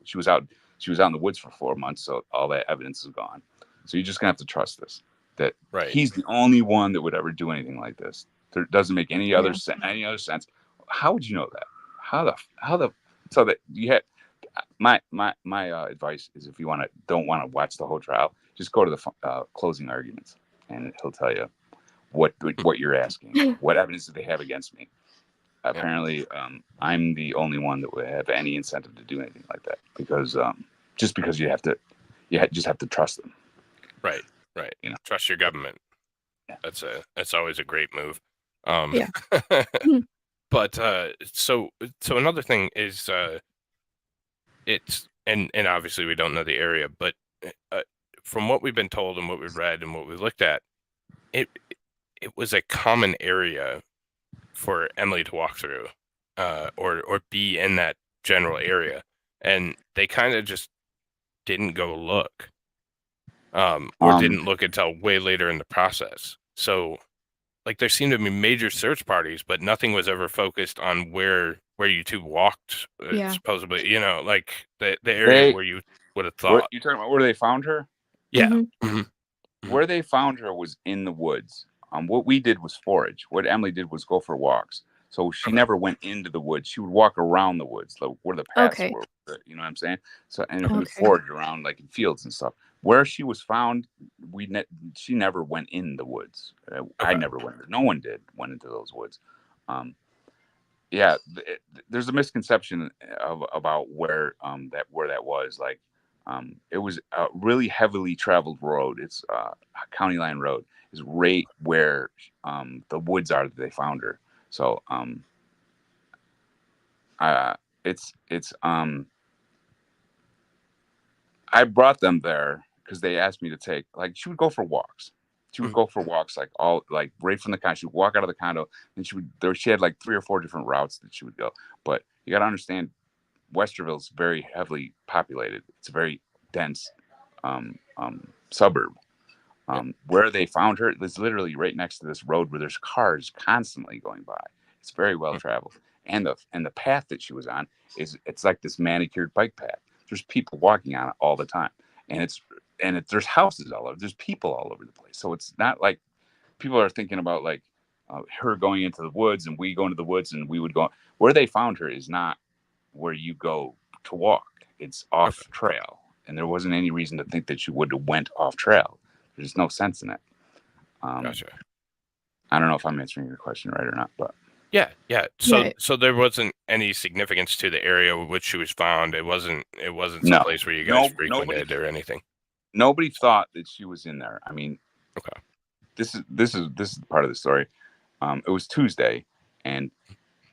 C: she was out in the woods for 4 months, so all that evidence is gone. So you're just gonna have to trust this. That he's the only one that would ever do anything like this. There doesn't make any other sense. How would you know that? How the so that you had my advice is if you don't want to watch the whole trial, just go to the closing arguments, and he'll tell you what you're asking. What evidence do they have against me? Apparently, I'm the only one that would have any incentive to do anything like that because just because you just have to trust them.
B: Right. Trust your government. Yeah. That's always a great move. But so another thing is it's and obviously we don't know the area, but from what we've been told and what we've read and what we've looked at, it was a common area for Emily to walk through, or be in that general area, and they kind of just didn't go look. Or didn't look until way later in the process. So, like, there seemed to be major search parties, but nothing was ever focused on where you two walked, supposedly. Like the area where you would have thought.
C: You talking about where they found her?
B: Yeah.
D: Mm-hmm.
B: Mm-hmm.
C: Where they found her was in the woods. What we did was forage. What Emily did was go for walks. So she never went into the woods. She would walk around the woods, like where the paths were. You know what I'm saying? So we would forage around, like in fields and stuff. Where she was found, she never went in the woods. I never went. No one went into those woods. There's a misconception about where that was. Like, it was a really heavily traveled road. It's a county line road. Is right where the woods are that they found her. So I brought them there because they asked me to take, like, she would go for walks. She would go for walks, like right from the condo. She would walk out of the condo, and she had like 3 or 4 different routes that she would go. But you got to understand, Westerville's very heavily populated. It's a very dense suburb. Where they found her was literally right next to this road where there's cars constantly going by. It's very well traveled, and the path that she was on it's like this manicured bike path. There's people walking on it all the time, and there's houses all over. There's people all over the place. So it's not like people are thinking about like her going into the woods and we go into the woods and we would go. Where they found her is not where you go to walk. It's off trail, and there wasn't any reason to think that she would have went off trail. There's no sense in it.
B: Gotcha.
C: I don't know if I'm answering your question right or not, but
B: yeah. So there wasn't any significance to the area with which she was found. It wasn't some place where you guys frequented or anything.
C: Nobody thought that she was in there. I mean, this is part of the story. It was Tuesday, and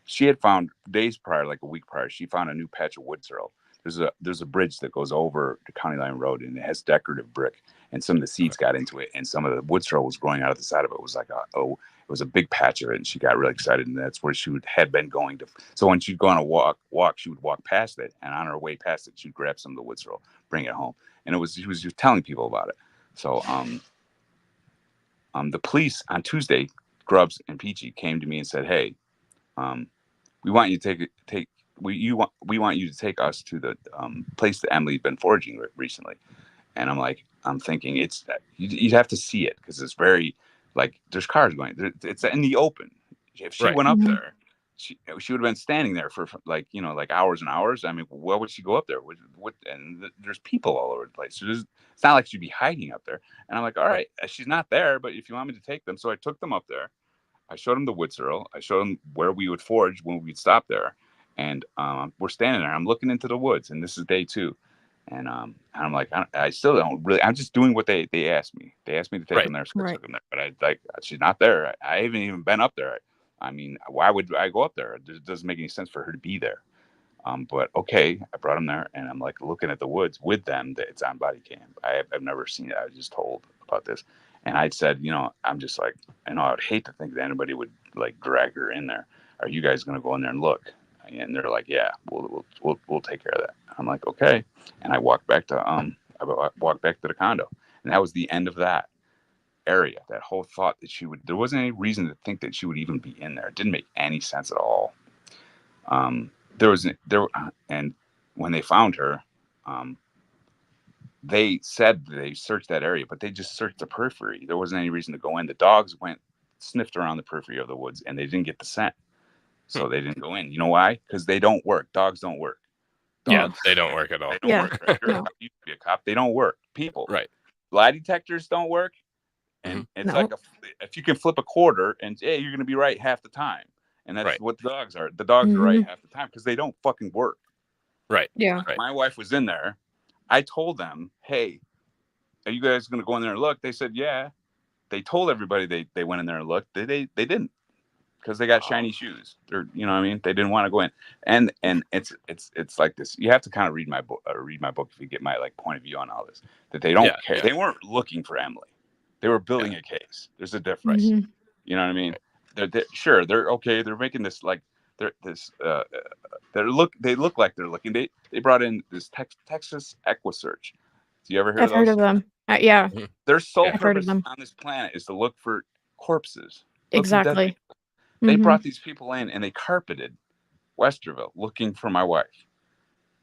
C: she had found days prior, like a week prior, she found a new patch of wood sorrel. There's a bridge that goes over the County Line Road, and it has decorative brick, and some of the seeds got into it, and some of the wood sorrel was growing out of the side of it. It was like it was a big patch of it, and she got really excited, and that's where she had been going to. So when she'd go on a walk, she would walk past it, and on her way past it, she'd grab some of the wood sorrel, bring it home, and she was just telling people about it. So the police on Tuesday, Grubbs and Peachy, came to me and said, "Hey, we want you to take we want you to take us to the place that Emily's been foraging recently. And I'm thinking you'd have to see it because it's very like there's cars going. It's in the open. If she
B: Right.
C: went up there, she would have been standing there for like like hours and hours. I mean, why would she go up there? What? And there's people all over the place. So it's not like she'd be hiding up there. And I'm like, all right, she's not there. But if you want me to take them, so I took them up there. I showed them the wood sorrel. I showed them where we would forage when we'd stop there. And we're standing there. I'm looking into the woods, and this is day 2. And I'm like, I still don't really. I'm just doing what they asked me. They asked me to take them there, so I took them there. But she's not there. I haven't even been up there. I mean, why would I go up there? It doesn't make any sense for her to be there. But okay, I brought them there, and I'm like looking at the woods with them. That it's on body cam. I've never seen it. I was just told about this, and I said, I'm just like, I would hate to think that anybody would like drag her in there. Are you guys gonna go in there and look? And they're like, yeah, we'll take care of that. I'm like, okay. And I walked back to the condo, and that was the end of that area. That whole thought that there wasn't any reason to think that she would even be in there. It didn't make any sense at all. And when they found her, they said they searched that area, but they just searched the periphery. There wasn't any reason to go in. The dogs sniffed around the periphery of the woods, and they didn't get the scent. So they didn't go in. You know why? Because they don't work. Dogs don't work.
B: Yeah, they don't work at all.
C: They don't work. Right? No. You be a cop. They don't work. People.
B: Right.
C: Lie detectors don't work. And it's like if you can flip a quarter and hey, you're going to be right half the time. And that's what the dogs are. The dogs are right half the time because they don't fucking work.
B: Right.
D: Yeah.
B: Right.
C: My wife was in there. I told them, hey, are you guys going to go in there and look? They said, yeah. They told everybody they went in there and looked. They didn't. Because they got shiny shoes. They're, you know what I mean? They didn't want to go in. And it's like this. You have to kind of read my book if you get my like point of view on all this. That they don't care. Yeah. They weren't looking for Emily. They were building a case. There's a difference. You know what I mean? They're okay. They're making this like they look like they're looking. They brought in this Texas Equisearch. Do you ever hear of those?
D: I've heard of them. Yeah.
C: Their sole purpose on this planet is to look for corpses.
D: Exactly.
C: They brought these people in and they carpeted Westerville looking for my wife.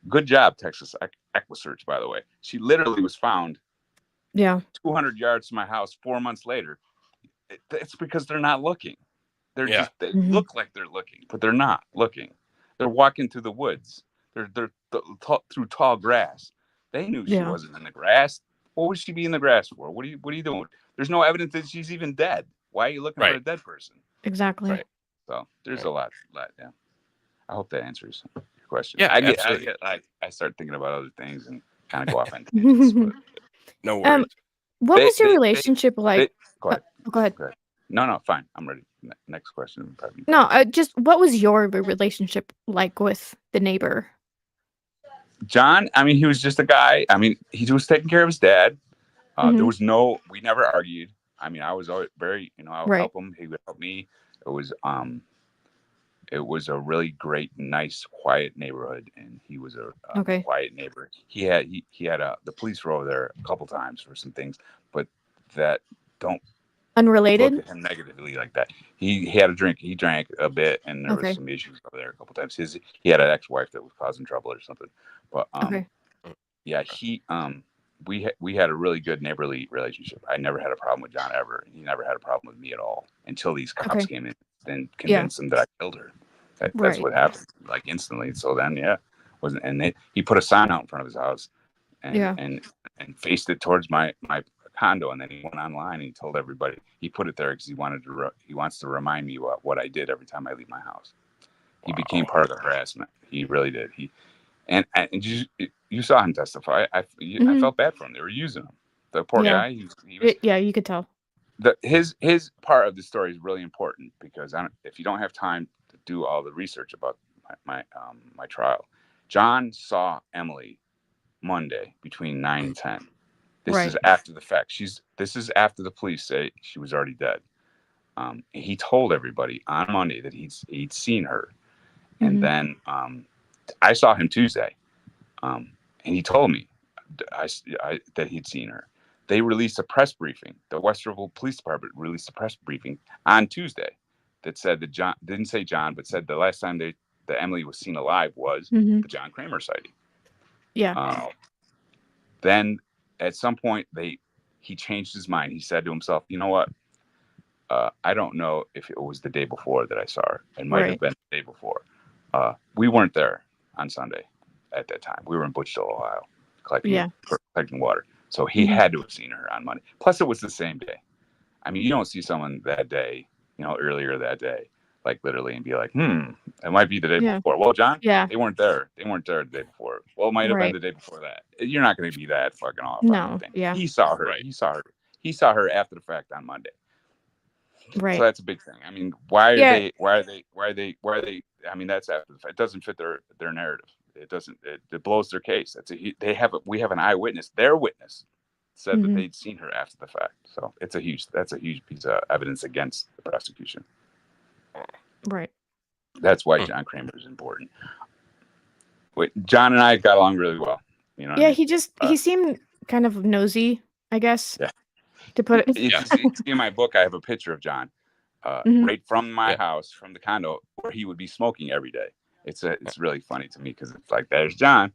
C: Good job, Texas Equisearch, by the way. She literally was found 200 yards from my house 4 months later. It's because they're not looking. They look like they're looking, but they're not looking. They're walking through the woods. They're through tall grass. They knew she wasn't in the grass. What would she be in the grass for? What are you doing? There's no evidence that she's even dead. Why are you looking for a dead person?
D: Exactly.
B: Right.
C: So there's a lot. Yeah. I hope that answers your question.
B: Yeah,
C: I start thinking about other things and kind of go off on tangents.
B: No worries.
D: What was your relationship like?
C: Go ahead.
D: Go ahead.
C: No, fine. I'm ready. Next question. Probably.
D: No, just what was your relationship like with the neighbor?
C: John, I mean, he was just a guy. I mean, he was taking care of his dad. There was we never argued. I mean, I was always very, I would help him. He would help me. It was a really great, nice, quiet neighborhood, and he was a quiet neighbor. He had the police were over there a couple times for some things, but that don't
D: unrelated
C: look at him negatively like that. He had a drink. He drank a bit, and there was some issues over there a couple times. He had an ex-wife that was causing trouble or something. But we had a really good neighborly relationship. I never had a problem with John ever. He never had a problem with me at all until these cops came in and convinced him that I killed her. That's what happened, like instantly. So then, he put a sign out in front of his house and faced it towards my condo. And then he went online and he told everybody he put it there because he wants to remind me what I did every time I leave my house. He became part of the harassment. He really did. And you saw him testify. I felt bad for him. They were using him. The poor guy. He was,
D: you could tell.
C: His part of the story is really important because if you don't have time to do all the research about my trial, John saw Emily Monday between 9 and 10. This is after the fact. This is after the police say she was already dead. He told everybody on Monday that he'd seen her, and then I saw him Tuesday, and he told me that he'd seen her. They released a press briefing. The Westerville Police Department released a press briefing on Tuesday that said that John didn't say John, but said the last time that Emily was seen alive was
D: Mhm.
C: the John Kramer sighting.
D: Yeah.
C: Then at some point he changed his mind. He said to himself, you know what? I don't know if it was the day before that I saw her. It might have been the day before. We weren't there on Sunday at that time. We were in Butchville, Ohio, collecting water. So he had to have seen her on Monday. Plus, it was the same day. I mean, you don't see someone that day, earlier that day, like literally, and be like, it might be the day before. Well, John, they weren't there. They weren't there the day before. Well, it might have been the day before that. You're not going to be that fucking off.
D: No. Yeah.
C: He saw her.
B: Right.
C: He saw her after the fact on Monday.
D: Right.
C: So that's a big thing. I mean, why are they? I mean, that's after the fact. It doesn't fit their narrative. It doesn't. It blows their case. We have an eyewitness. Their witness said that they'd seen her after the fact. So that's a huge piece of evidence against the prosecution.
D: Right.
C: That's why John Kramer is important. John and I got along really well.
D: Yeah, I mean? He seemed kind of nosy, I guess.
C: Yeah.
D: To put it.
C: In my book, I have a picture of John, right from my house, from the condo, where he would be smoking every day. It's really funny to me because it's like, there's John.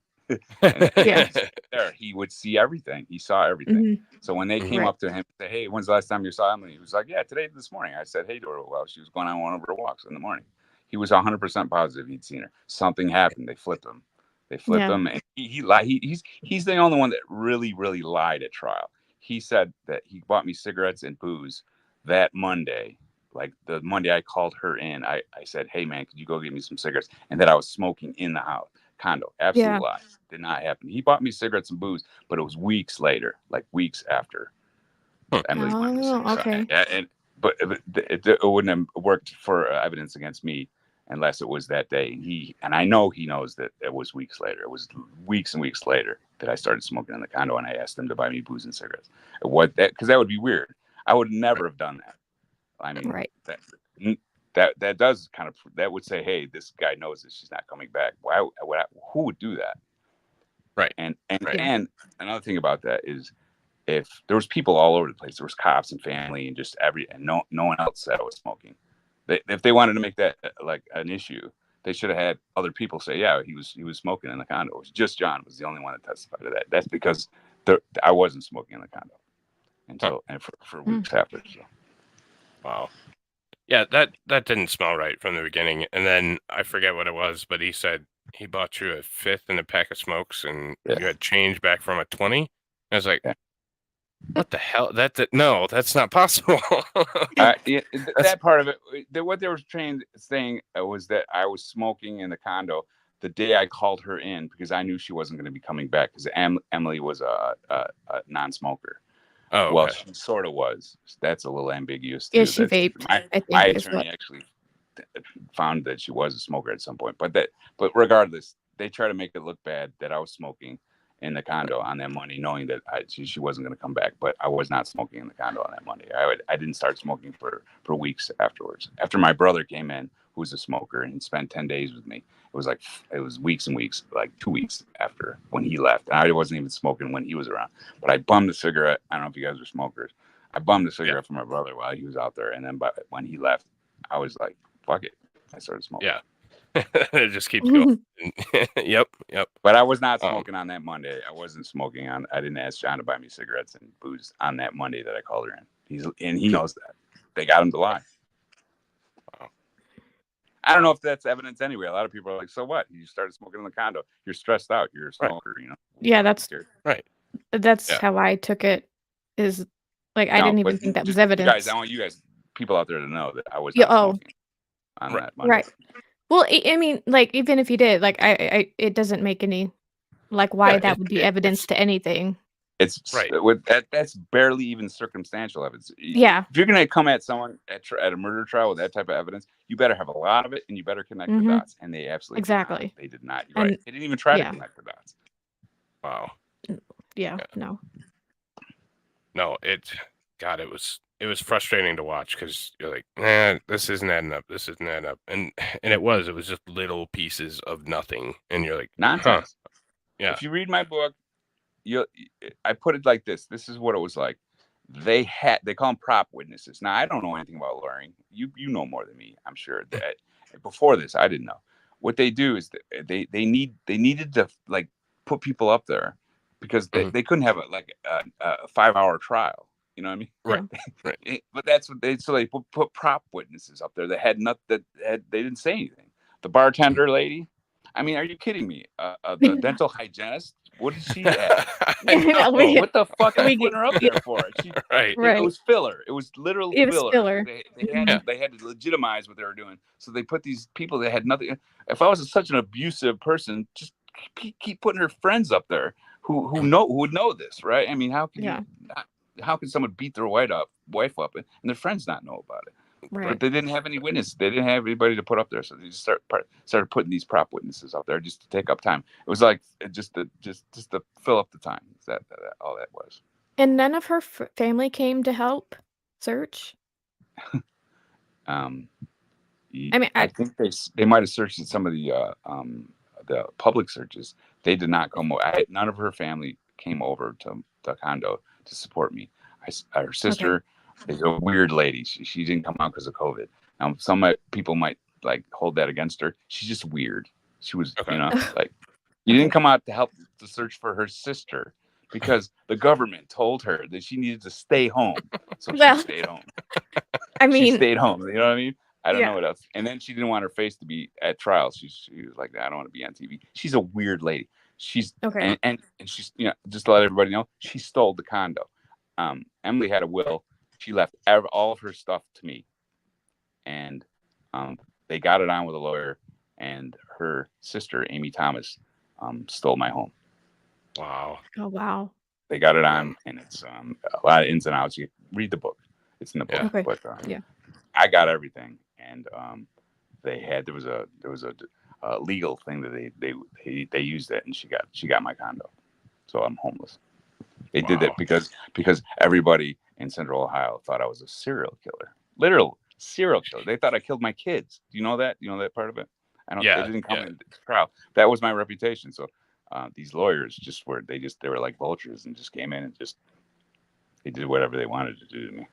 C: There, he would see everything. He saw everything. So when they came up to him and said, "Hey, when's the last time you saw Emily?" He was like, "Yeah, this morning." I said, "Hey to her while she was going on one of her walks in the morning." He was 100% positive he'd seen her. Something happened. They flipped him. And he lied. He's the only one that really, really lied at trial. He said that he bought me cigarettes and booze that Monday. Like the Monday I called her in, I said, "Hey man, could you go get me some cigarettes?" And that I was smoking in the house. Condo. Absolute lie. Did not happen. He bought me cigarettes and booze, but it was weeks later, like weeks after Emily went missing.
D: Okay.
C: But it wouldn't have worked for evidence against me unless it was that day. And I know he knows that it was weeks later. It was weeks and weeks later that I started smoking in the condo, and I asked them to buy me booze and cigarettes. Because that would be weird. I would never have done that. I mean, that does kind of, that would say, hey, this guy knows that she's not coming back. Who would do that?
B: Right.
C: And another thing about that is, if there was people all over the place, there was cops and family and just and no one else said I was smoking. If they wanted to make that like an issue, they should have had other people say, yeah, he was smoking in the condo. It was just John was the only one that testified to that. That's because I wasn't smoking in the condo until and for weeks after. So.
B: Wow. Yeah, that didn't smell right from the beginning. And then I forget what it was, but he said he bought you a fifth and a pack of smokes, and you had change back from a 20. I was like, what the hell? No, that's not possible.
C: That part of it, what they were saying was that I was smoking in the condo the day I called her in because I knew she wasn't going to be coming back because Emily was a non-smoker.
B: Oh, okay.
C: Well, she sort of was. That's a little ambiguous.
D: Yeah, she vaped.
C: My attorney actually found that she was a smoker at some point. But regardless, they try to make it look bad that I was smoking in the condo on that Monday, knowing that she wasn't going to come back. But I was not smoking in the condo on that Monday. I didn't start smoking for weeks afterwards. After my brother came in, who's a smoker, and spent 10 days with me. It was weeks and weeks, like 2 weeks after when he left. And I wasn't even smoking when he was around. But I bummed a cigarette. I don't know if you guys are smokers. I bummed a cigarette from my brother while he was out there. And then when he left, I was like, fuck it. I started smoking.
B: Yeah. It just keeps going. Yep.
C: But I was not smoking on that Monday. I wasn't smoking I didn't ask John to buy me cigarettes and booze on that Monday that I called her in. He knows that. They got him to lie.
B: Wow.
C: I don't know if that's evidence anyway. A lot of people are like, so what? You started smoking in the condo. You're stressed out. You're a smoker,
D: Yeah, that's
B: right.
D: That's how I took it. Is like I didn't even think that was evidence.
C: Guys, I want you guys, people out there, to know that I was not smoking on that Monday.
D: Right. Well, I mean, like even if you did, like I it doesn't make any like why that would be evidence to anything.
C: It's right. That's barely even circumstantial evidence.
D: Yeah.
C: If you're going to come at someone at a murder trial with that type of evidence, you better have a lot of it, and you better connect the dots. And they absolutely
D: exactly.
C: They did not. You're right. They didn't even try to connect the dots.
B: Wow.
D: Yeah. No.
B: No. It was frustrating to watch because you're like, this isn't adding up. This isn't adding up. And it was just little pieces of nothing. And you're like,
C: nonsense.
B: Huh. Yeah.
C: If you read my book, I put it like this. This is what it was like. They call them prop witnesses. Now, I don't know anything about lawyering. You know more than me, I'm sure. That before this, I didn't know. what they do is they needed to like put people up there because they couldn't have a 5-hour trial. You know what I mean?
B: Right.
D: Yeah.
B: Right.
C: But that's what they put prop witnesses up there that had they didn't say anything. The bartender lady, I mean, are you kidding me? The dental hygienist, what did she add? What the fuck are you putting her up there for?
B: Right.
C: It was filler. It was literal filler.
D: filler.
C: They had to legitimize what they were doing. So they put these people that had nothing. If I was such an abusive person, just keep putting her friends up there who would know this, right? I mean, how can how can someone beat their wife up and their friends not know about it?
D: Right.
C: But they didn't have any witnesses. They didn't have anybody to put up there, so they just started putting these prop witnesses up there just to take up time. It was like just to fill up the time. That all that was.
D: And none of her family came to help search.
C: I mean, I think they might have searched at some of the public searches. They did not come. None of her family came over to the condo to support me. Her sister is a weird lady. She didn't come out because of COVID. Some people might like hold that against her. She's just weird. She was, like, you didn't come out to help to search for her sister because the government told her that she needed to stay home. So she stayed home.
D: I mean,
C: she stayed home. You know what I mean? I don't know what else. And then she didn't want her face to be at trial. She was like, I don't want to be on TV. She's a weird lady. She's and she's, just to let everybody know, she stole the condo. Emily had a will. She left all of her stuff to me, and they got it on with a lawyer. And her sister, Amy Thomas, stole my home.
B: Wow!
D: Oh wow!
C: They got it on, and it's a lot of ins and outs. You read the book; it's in the book.
D: Okay.
C: But I got everything, and there was a legal thing that they used it, and she got my condo, so I'm homeless. They did that because everybody in Central Ohio thought I was a serial killer, literal serial killer. They thought I killed my kids. Do you know that? You know that part of it? They didn't come into trial. That was my reputation. So these lawyers they were like vultures and just came in and they did whatever they wanted to do to me.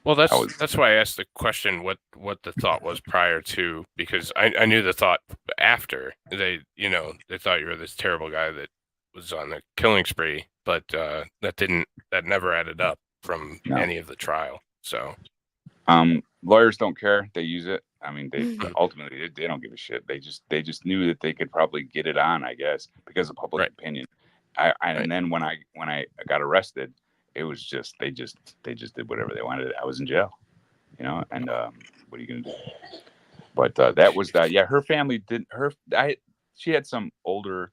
B: Well, that's why I asked the question what the thought was prior to, because I knew the thought after they thought you were this terrible guy that was on the killing spree, but that never added up from any of the trial. So
C: lawyers don't care. They use it. I mean, they ultimately they don't give a shit. They just knew that they could probably get it on, I guess, because of public opinion. And then when I got arrested, it was just they just did whatever they wanted. I was in jail, and what are you gonna do? But that was that. Yeah, her family didn't. She had some older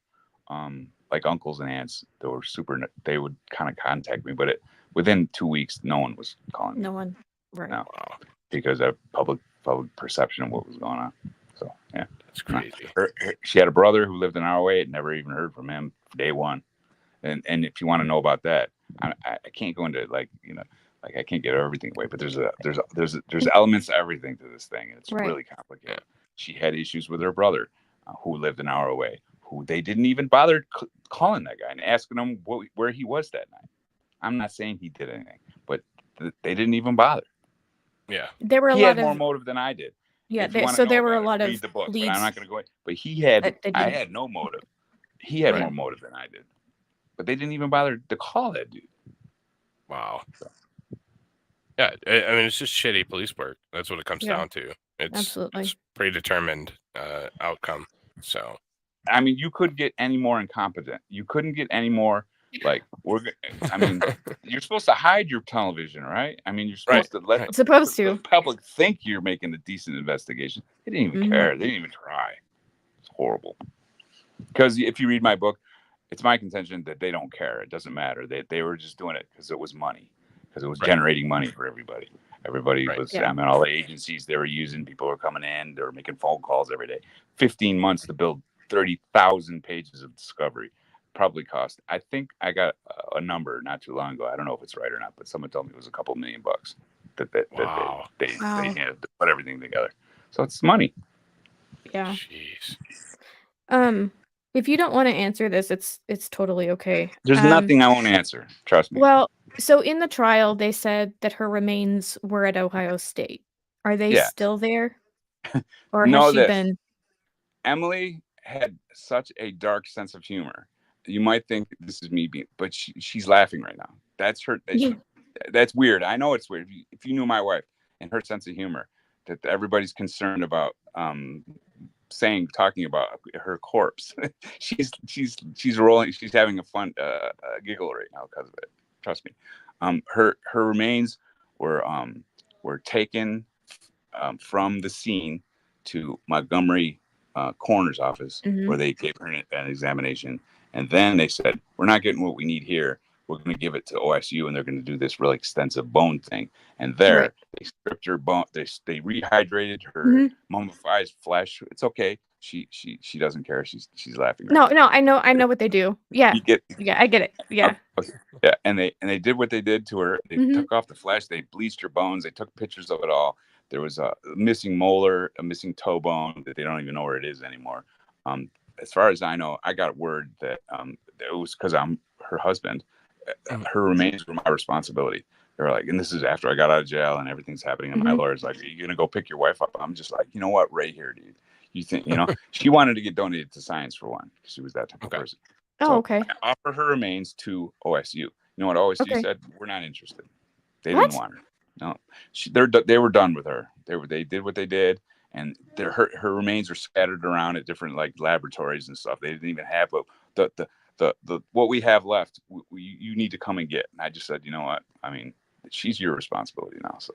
C: like uncles and aunts that were they would kind of contact me, but within 2 weeks, no one was calling me.
D: No one, right?
C: No, because of public perception of what was going on. So yeah,
B: that's crazy.
C: She had a brother who lived an hour away. I'd never even heard from him day one. And if you want to know about that, I can't go into like I can't get everything away. But there's elements to everything to this thing, and it's really complicated. She had issues with her brother, who lived an hour away. Who they didn't even bother calling that guy and asking him where he was that night. I'm not saying he did anything, but they didn't even bother.
B: Yeah,
D: there were
C: he had more motive than I did.
D: Yeah, there were a lot of
C: read the book,
D: leads.
C: but I'm not going to go. But he had. I had no motive. He had more motive than I did, but they didn't even bother to call that dude.
B: Wow. Yeah, I mean, it's just shitty police work. That's what it comes down to. It's predetermined outcome. So.
C: I mean, you could get any more incompetent. You couldn't get any more you're supposed to hide your television, right? I mean, you're supposed to let the public think you're making a decent investigation. They didn't even care. They didn't even try. It's horrible. Because if you read my book, it's my contention that they don't care. It doesn't matter. They were just doing it because it was money, because it was generating money for everybody. Everybody was, I mean, all the agencies they were using, people were coming in, they were making phone calls every day. 15 months to build 30,000 pages of discovery probably cost. I think I got a number not too long ago. I don't know if it's right or not, but someone told me it was a couple $1 million that they had to put everything together. So it's money.
D: Yeah.
B: Jeez.
D: If you don't want to answer this, it's totally okay.
C: There's nothing I won't answer. Trust me.
D: Well, so in the trial, they said that her remains were at Ohio State. Are they still there? Or has she been?
C: Emily had such a dark sense of humor. You might think this is me being, but she's laughing right now. That's her. That's weird. I know it's weird. If you knew my wife and her sense of humor, that everybody's concerned about talking about her corpse. she's rolling. She's having a fun giggle right now because of it. Trust me. Her remains were taken from the scene to Montgomery coroner's office, where they gave her an examination, and then they said, "We're not getting what we need here. We're going to give it to OSU, and they're going to do this really extensive bone thing." And there, they stripped her bone. They rehydrated her mummified flesh. It's okay. She doesn't care. She's laughing.
D: No, I know what they do. Yeah, I get it. Yeah.
C: Okay. Yeah, and they did what they did to her. They took off the flesh. They bleached her bones. They took pictures of it all. There was a missing molar, a missing toe bone that they don't even know where it is anymore. As far as I know, I got word that it was because I'm her husband. Her remains were my responsibility. They were like, and this is after I got out of jail and everything's happening. And my lawyer's like, "Are you gonna go pick your wife up?" I'm just like, you know what, right here, dude. You think, she wanted to get donated to science for one, because she was that type of person.
D: Oh, okay.
C: I offer her remains to OSU. You know what OSU said? We're not interested. They didn't want her. No, they were done with her. They did what they did, and her remains were scattered around at different laboratories and stuff. They didn't even have the what we have left. You need to come and get. And I just said, you know what? I mean, she's your responsibility now. So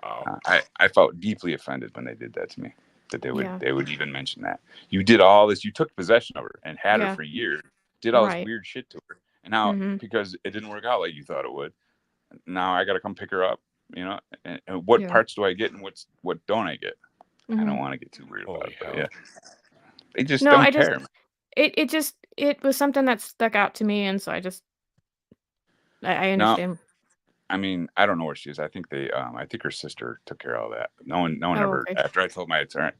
C: I felt deeply offended when they did that to me. That they would even mention that. You did all this. You took possession of her and had her for years. Did all this weird shit to her, and now because it didn't work out like you thought it would. Now I got to come pick her up, and what parts do I get and what don't I get? I don't want to get too weird about it, but they just don't care.
D: It was something that stuck out to me, and so I understand.
C: No, I mean, I don't know where she is. I think I think her sister took care of all that. No one ever. Okay. After I told my attorney,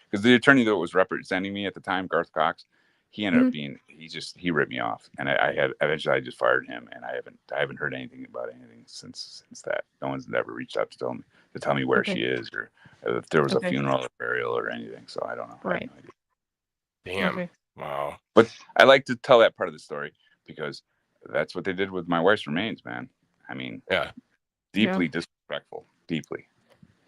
C: because the attorney that was representing me at the time, Garth Cox, he ended up being he ripped me off, and eventually I just fired him, and I haven't heard anything about anything since that. No one's ever reached out to tell me where she is, or if there was a funeral or burial or anything. So I don't know.
D: Right.
C: I have no idea.
B: Damn. Okay. Wow.
C: But I like to tell that part of the story because that's what they did with my wife's remains, man. I mean, deeply disrespectful. Deeply.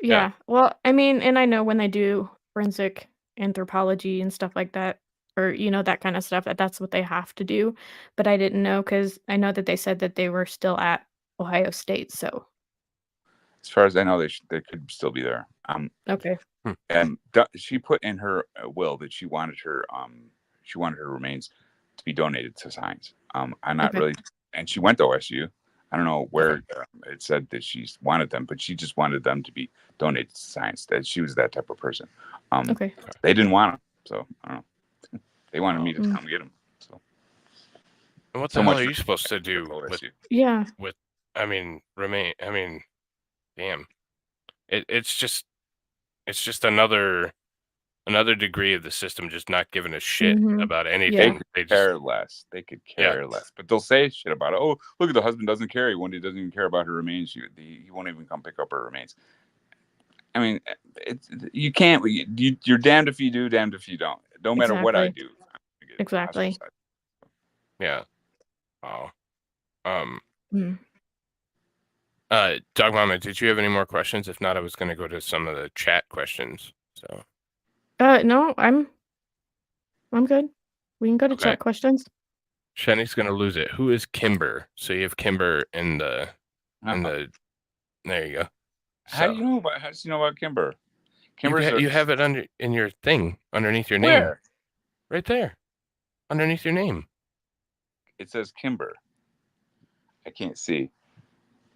D: Yeah. Well, I mean, and I know when they do forensic anthropology and stuff like that, or that kind of stuff, that's what they have to do. But I didn't know, because I know that they said that they were still at Ohio State. So
C: as far as I know, they could still be there.
D: Okay.
C: And she put in her will that she wanted her remains to be donated to science. I'm not really, and she went to OSU. I don't know where it said that she wanted them, but she just wanted them to be donated to science. That she was that type of person. They didn't want them, so I don't know. They wanted me to come get them. So
B: what the hell are you supposed to do with damn. It's just another degree of the system just not giving a shit about anything.
C: They care less. They could care less, but they'll say shit about it. Oh, look, the husband doesn't care. He doesn't even care about her remains. He won't even come pick up her remains. I mean, you can't. You're damned if you do, damned if you don't. No matter what I do.
D: Exactly.
B: Yeah. Wow. Dog Mama, did you have any more questions? If not, I was going to go to some of the chat questions. So.
D: No, I'm good. We can go to chat questions.
B: Shenny's going to lose it. Who is Kimber? So you have Kimber in the there you go. So,
C: how do you know about Kimber?
B: You have it in your thing underneath your name.
C: Where?
B: Right there. Underneath your name.
C: It says Kimber. I can't see.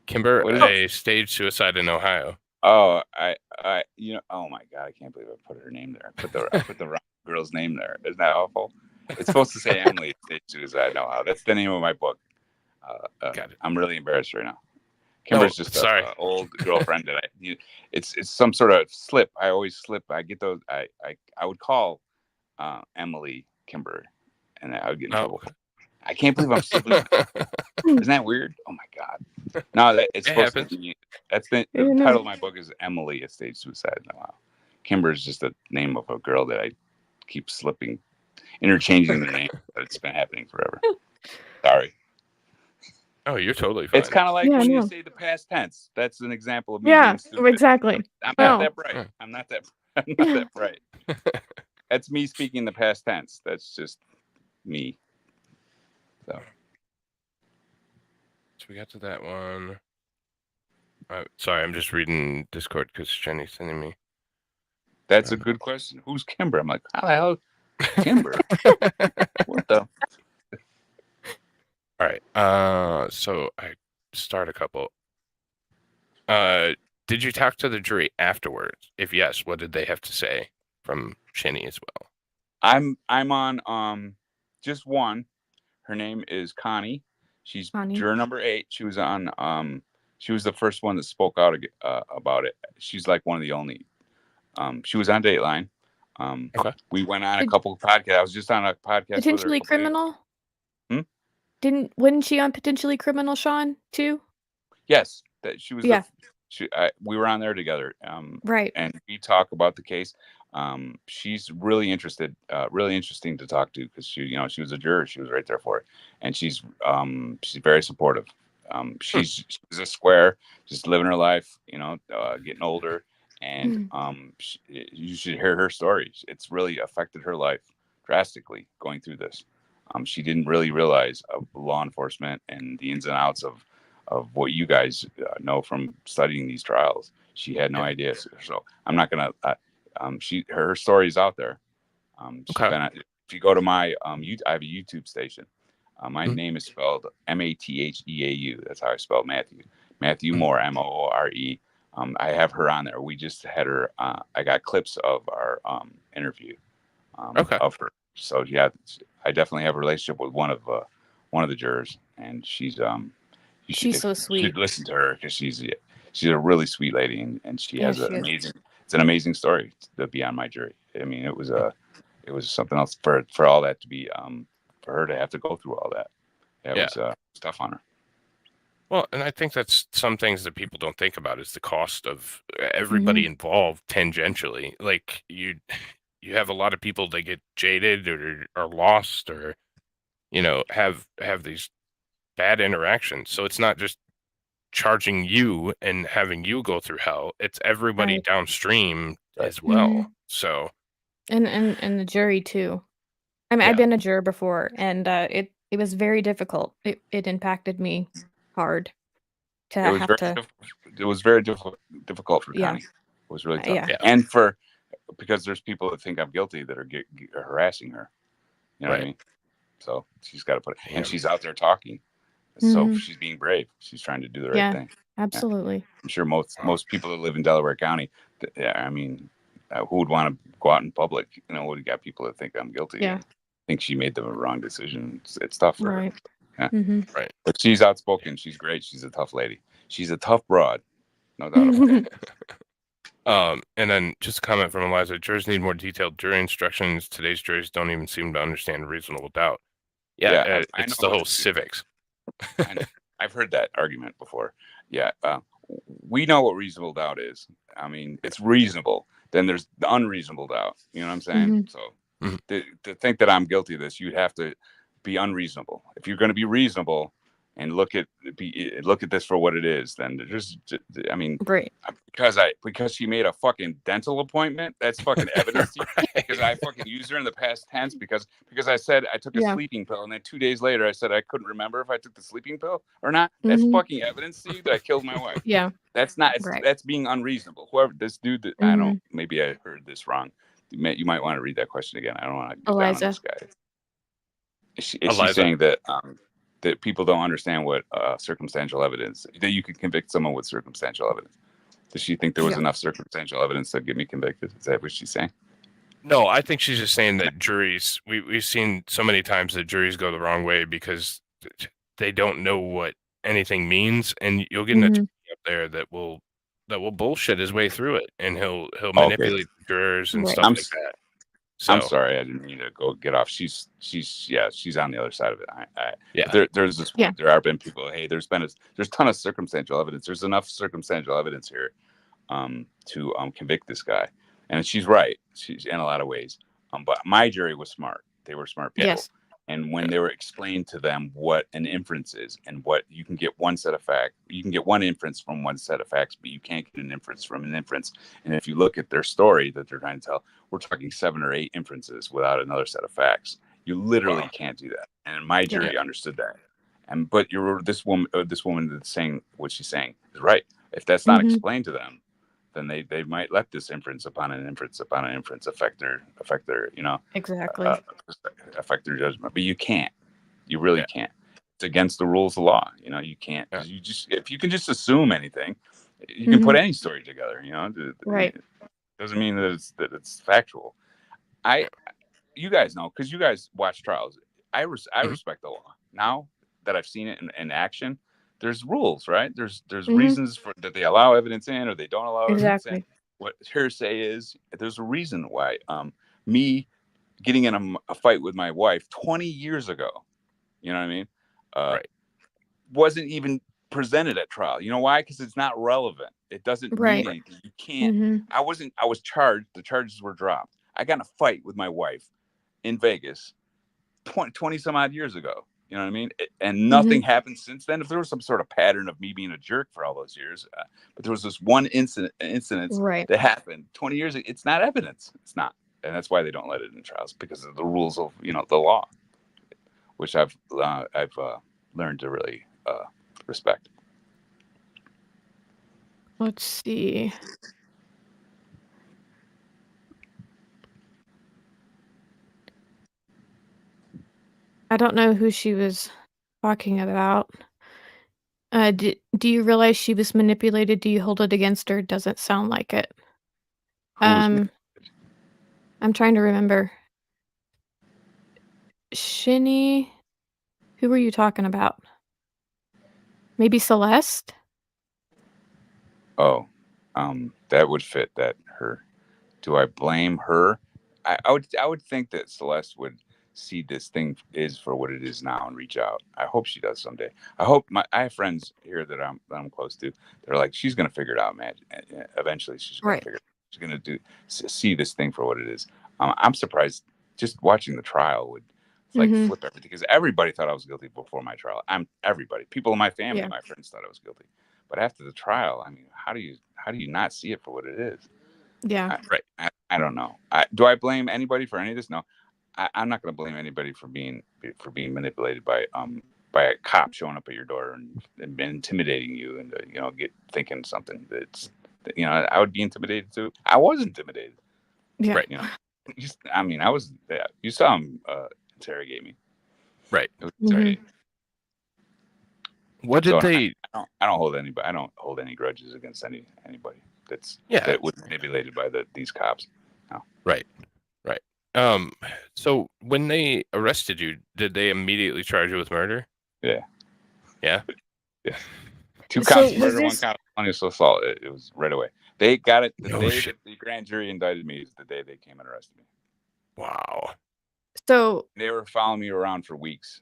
B: Kimber, a staged suicide in Ohio.
C: Oh, oh my God, I can't believe I put her name there. I put the wrong girl's name there. Isn't that awful? It's supposed to say Emily staged suicide in Ohio. That's the name of my book. Got it. I'm really embarrassed right now. Kimber's just an old girlfriend that it's some sort of slip. I always slip. I get those. I would call Emily Kimber, and I would get in trouble. I can't believe I'm slipping. Isn't that weird? Oh my God. No, it's supposed to be. That's the title of my book is Emily, a staged suicide in Ohio. Kimber is just the name of a girl that I keep interchanging their names, but it's been happening forever. Sorry.
B: Oh, you're totally fine.
C: It's kind of like
D: Yeah,
C: when
D: no.
C: you say the past tense. That's an example of me
D: Yeah,
C: being stupid.
D: exactly.
C: I'm
D: No.
C: not that bright. I'm not that bright. That's me speaking the past tense. That's just me. So
B: we got to that one. Sorry, I'm just reading Discord because Jenny's sending me.
C: That's a good question. Who's Kimber? I'm like, how the hell, Kimber? What the?
B: All right. So I start a couple. Did you talk to the jury afterwards? If yes, what did they have to say? From Shenny as well.
C: I'm on just one. Her name is Connie. She's juror number 8. She was on she was the first one that spoke out about it. She's like one of the only. She was on Dateline.
B: Okay.
C: We went on a couple of podcasts. I was just on a podcast.
D: Potentially Criminal? Wasn't she on Potentially Criminal, Sean, too?
C: Yes. That she was.
D: Yeah.
C: We were on there together.
D: Right.
C: And we talk about the case. She's really interested, really interesting to talk to because she was a juror. She was right there for it. And she's very supportive. She's a square, just living her life, getting older. And you should hear her story. It's really affected her life drastically going through this. She didn't really realize law enforcement and the ins and outs of what you guys know from studying these trials. She had no idea. So I'm not gonna. Her story is out there. If you go to my I have a YouTube station. My name is spelled Matheau. That's how I spell Matthew. Matheau Moore, Moore. I have her on there. We just had her. I got clips of our interview of her. So yeah, I definitely have a relationship with one of the jurors, and she's
D: so sweet.
C: You should listen to her because she's a really sweet lady, and she has it's an amazing story to be on my jury. I mean, it was something else for all that to be for her to have to go through all that. It was tough on her.
B: Well, and I think that's some things that people don't think about is the cost of everybody involved tangentially. Like you have a lot of people that get jaded or are lost or have these bad interactions. So it's not just charging you and having you go through hell. It's everybody downstream as well. So
D: and the jury too. I mean, I've been a juror before, and it was very difficult. It impacted me hard.
C: It was very difficult for Connie. It was really tough. And because there's people that think I'm guilty that are harassing her. You know what I mean? So she's got to put it. And she's out there talking. So she's being brave. She's trying to do the right thing.
D: Absolutely.
C: Yeah. I'm sure most people that live in Delaware County, I mean, who would want to go out in public? We got people that think I'm guilty.
D: Yeah.
C: Think she made the wrong decision. It's tough for her. Yeah.
B: Right.
C: But she's outspoken. She's great. She's a tough lady. She's a tough broad. No doubt about it.
B: And then just a comment from Eliza. Jurors need more detailed jury instructions. Today's juries don't even seem to understand reasonable doubt. Yeah, it's the whole civics.
C: I've heard that argument before. Yeah. We know what reasonable doubt is. I mean, it's reasonable. Then there's the unreasonable doubt. You know what I'm saying? So to think that I'm guilty of this, you'd have to be unreasonable. If you're going to be reasonable and look at this for what it is, then there's, I mean, because she made a fucking dental appointment, that's fucking evidence. Because I fucking used her in the past tense because I said I took a sleeping pill, and then 2 days later I said I couldn't remember if I took the sleeping pill or not. That's fucking evidence to you that I killed my wife.
D: Yeah,
C: that's not. That's being unreasonable. Whoever this dude, I don't. Maybe I heard this wrong. You might want to read that question again. I don't want to get down on this guy. Is she saying that that people don't understand what circumstantial evidence, that you could convict someone with circumstantial evidence? Does she think there was enough circumstantial evidence to get me convicted? Is that what she's saying?
B: No, I think she's just saying that juries, we've seen so many times that juries go the wrong way because they don't know what anything means, and you'll get an attorney up there that will bullshit his way through it, and he'll manipulate jurors and stuff like that. So,
C: I'm sorry, I didn't mean to go get off. She's on the other side of it. There have been people. Hey, there's a ton of circumstantial evidence. There's enough circumstantial evidence here to convict this guy, and she's right. She's in a lot of ways, But my jury was smart. They were smart people.
D: Yes.
C: And when they were explained to them what an inference is and what you can get one set of facts, you can get one inference from one set of facts, but you can't get an inference from an inference. And if you look at their story that they're trying to tell, we're talking 7 or 8 inferences without another set of facts. You literally can't do that. And my jury understood that. But this woman that's saying what she's saying is right. If that's not explained to them, then they might let this inference upon an inference upon an inference affect their
D: Exactly.
C: Affect their judgment. But you can't. You really can't. It's against the rules of law. You can't. Because if you can just assume anything, you can put any story together.
D: Right.
C: It doesn't mean that it's factual. You guys know, because you guys watch trials. I respect the law now that I've seen it in action. There's rules, right? There's reasons for that they allow evidence in or they don't allow evidence in. What hearsay is, there's a reason why. Me getting in a fight with my wife 20 years ago, you know what I mean? Wasn't even presented at trial. You know why? Because it's not relevant. It doesn't mean anything. You can't. I was charged. The charges were dropped. I got in a fight with my wife in Vegas 20 some odd years ago. You know what I mean? And nothing happened since then. If there was some sort of pattern of me being a jerk for all those years, but there was this one incident that happened 20 years ago. It's not evidence. It's not. And that's why they don't let it in trials, because of the rules of, the law, which I've learned to really respect.
D: Let's see. I don't know who she was talking about. Do you realize she was manipulated? Do you hold it against her? Doesn't sound like it. I'm trying to remember. Shinny, who were you talking about? Maybe Celeste?
C: Oh, that would fit her. Do I blame her? I would think that Celeste would see this thing is for what it is now and reach out. I hope she does someday. I hope I have friends here that I'm close to. They're like, she's gonna figure it out, man. Eventually, she's gonna figure it out. She's gonna see this thing for what it is. I'm surprised. Just watching the trial would flip everything, because everybody thought I was guilty before my trial. Everybody, people in my family, my friends thought I was guilty. But after the trial, I mean, how do you not see it for what it is?
D: Yeah.
C: I don't know. Do I blame anybody for any of this? No. I'm not going to blame anybody for being manipulated by a cop showing up at your door and intimidating you and thinking something that's I would be intimidated too. I was intimidated.
D: Yeah.
C: Right. I was. Yeah, you saw him interrogate me.
B: Right.
C: It was interrogate.
B: What did they?
C: I don't hold anybody. I don't hold any grudges against anybody that was manipulated by these cops. No.
B: Right. So when they arrested you, did they immediately charge you with murder?
C: Yeah.
B: Yeah.
C: Yeah. 2 counts of murder, 1 count of felonious assault. It was right away. They got it the day that the grand jury indicted me. Is the day they came and arrested me.
B: Wow.
D: So
C: they were following me around for weeks,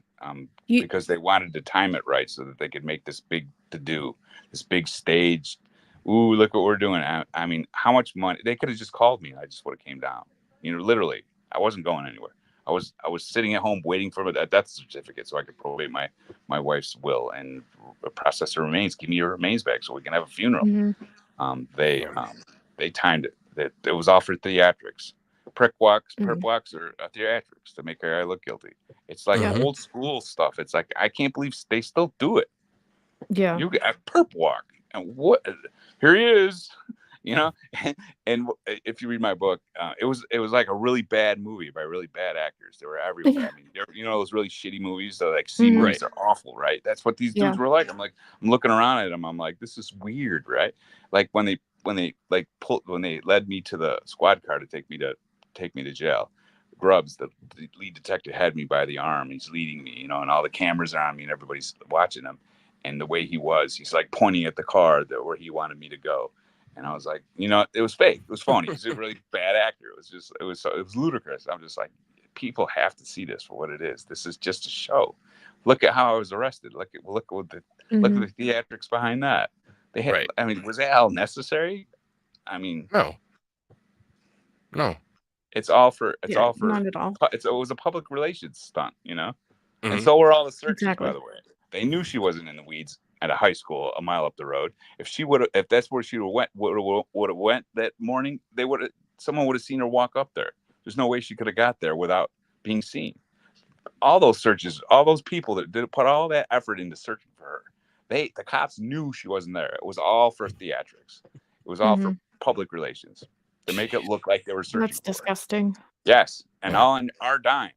C: because they wanted to time it right so that they could make this big to-do, this big stage. Ooh, look what we're doing. I mean, how much money? They could have just called me and I just would have came down. Literally, I wasn't going anywhere. I was sitting at home waiting for a death certificate so I could probate my wife's will and process her remains. Give me your remains back so we can have a funeral. They timed it. It was all for theatrics. Perp walks or theatrics to make her look guilty. It's like old school stuff. It's like, I can't believe they still do it.
D: Yeah.
C: You got a perp walk, and what? Here he is, And if you read my book, it was like a really bad movie by really bad actors. They were everywhere. I mean, those really shitty movies. So like C movies are awful, right? That's what these dudes were like. I'm looking around at them. I'm like, this is weird, right? Like when they led me to the squad car to take me to jail. Grubbs, the lead detective, had me by the arm. He's leading me, and all the cameras are on me and everybody's watching him. And the way he's like pointing at the car where he wanted me to go. And I was like, it was fake. It was phony. He's a really bad actor. It was ludicrous. I'm just like, people have to see this for what it is. This is just a show. Look at how I was arrested. Look at the theatrics behind that. They had, I mean, was that all necessary? I mean,
B: no.
C: It's all for.
D: Not at all.
C: It was a public relations stunt, you know.
B: Mhm.
C: And so were all the searches,
D: Exactly.
C: by the way. They knew she wasn't in the weeds at a high school a mile up the road. If that's where she would have went that morning, someone would have seen her walk up there. There's no way she could have got there without being seen. All those searches, all those people that did put all that effort into searching for her, the cops knew she wasn't there. It was all for theatrics. It was all for public relations to make it look like they were searching.
D: That's disgusting.
C: Yes, and all on our dime.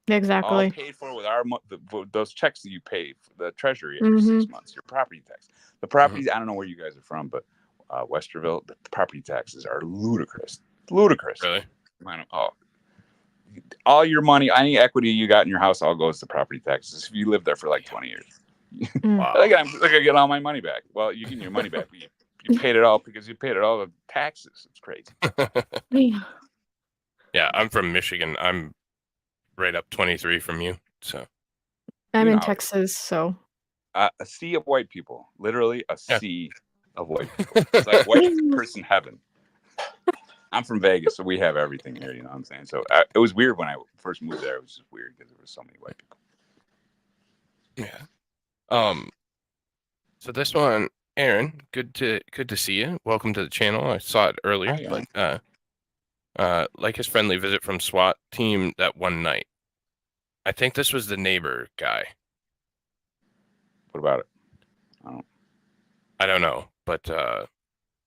D: Exactly.
C: All paid for with those checks that you pay for the treasury every 6 months, your property tax. The properties, I don't know where you guys are from, but Westerville, the property taxes are ludicrous. Ludicrous.
B: Really?
C: All your money, any equity you got in your house, all goes to property taxes if you live there for like 20 years.
B: Wow.
C: I'm gonna get all my money back. Well, you get your money back, but you paid it all because you paid it all the taxes. It's crazy.
B: Yeah, I'm from Michigan. I'm right up 23 from you, so
D: I'm in Texas, so
C: a sea of white people, literally a sea of white people. It's like white person heaven. I'm from Vegas, so we have everything here. You know what I'm saying? So it was weird when I first moved there. It was just weird because there were so many white people.
B: Yeah. So this one, Aaron, good to see you. Welcome to the channel. I saw it earlier, but like his friendly visit from SWAT team that one night. I think this was the neighbor guy.
C: What about it?
B: I don't know, but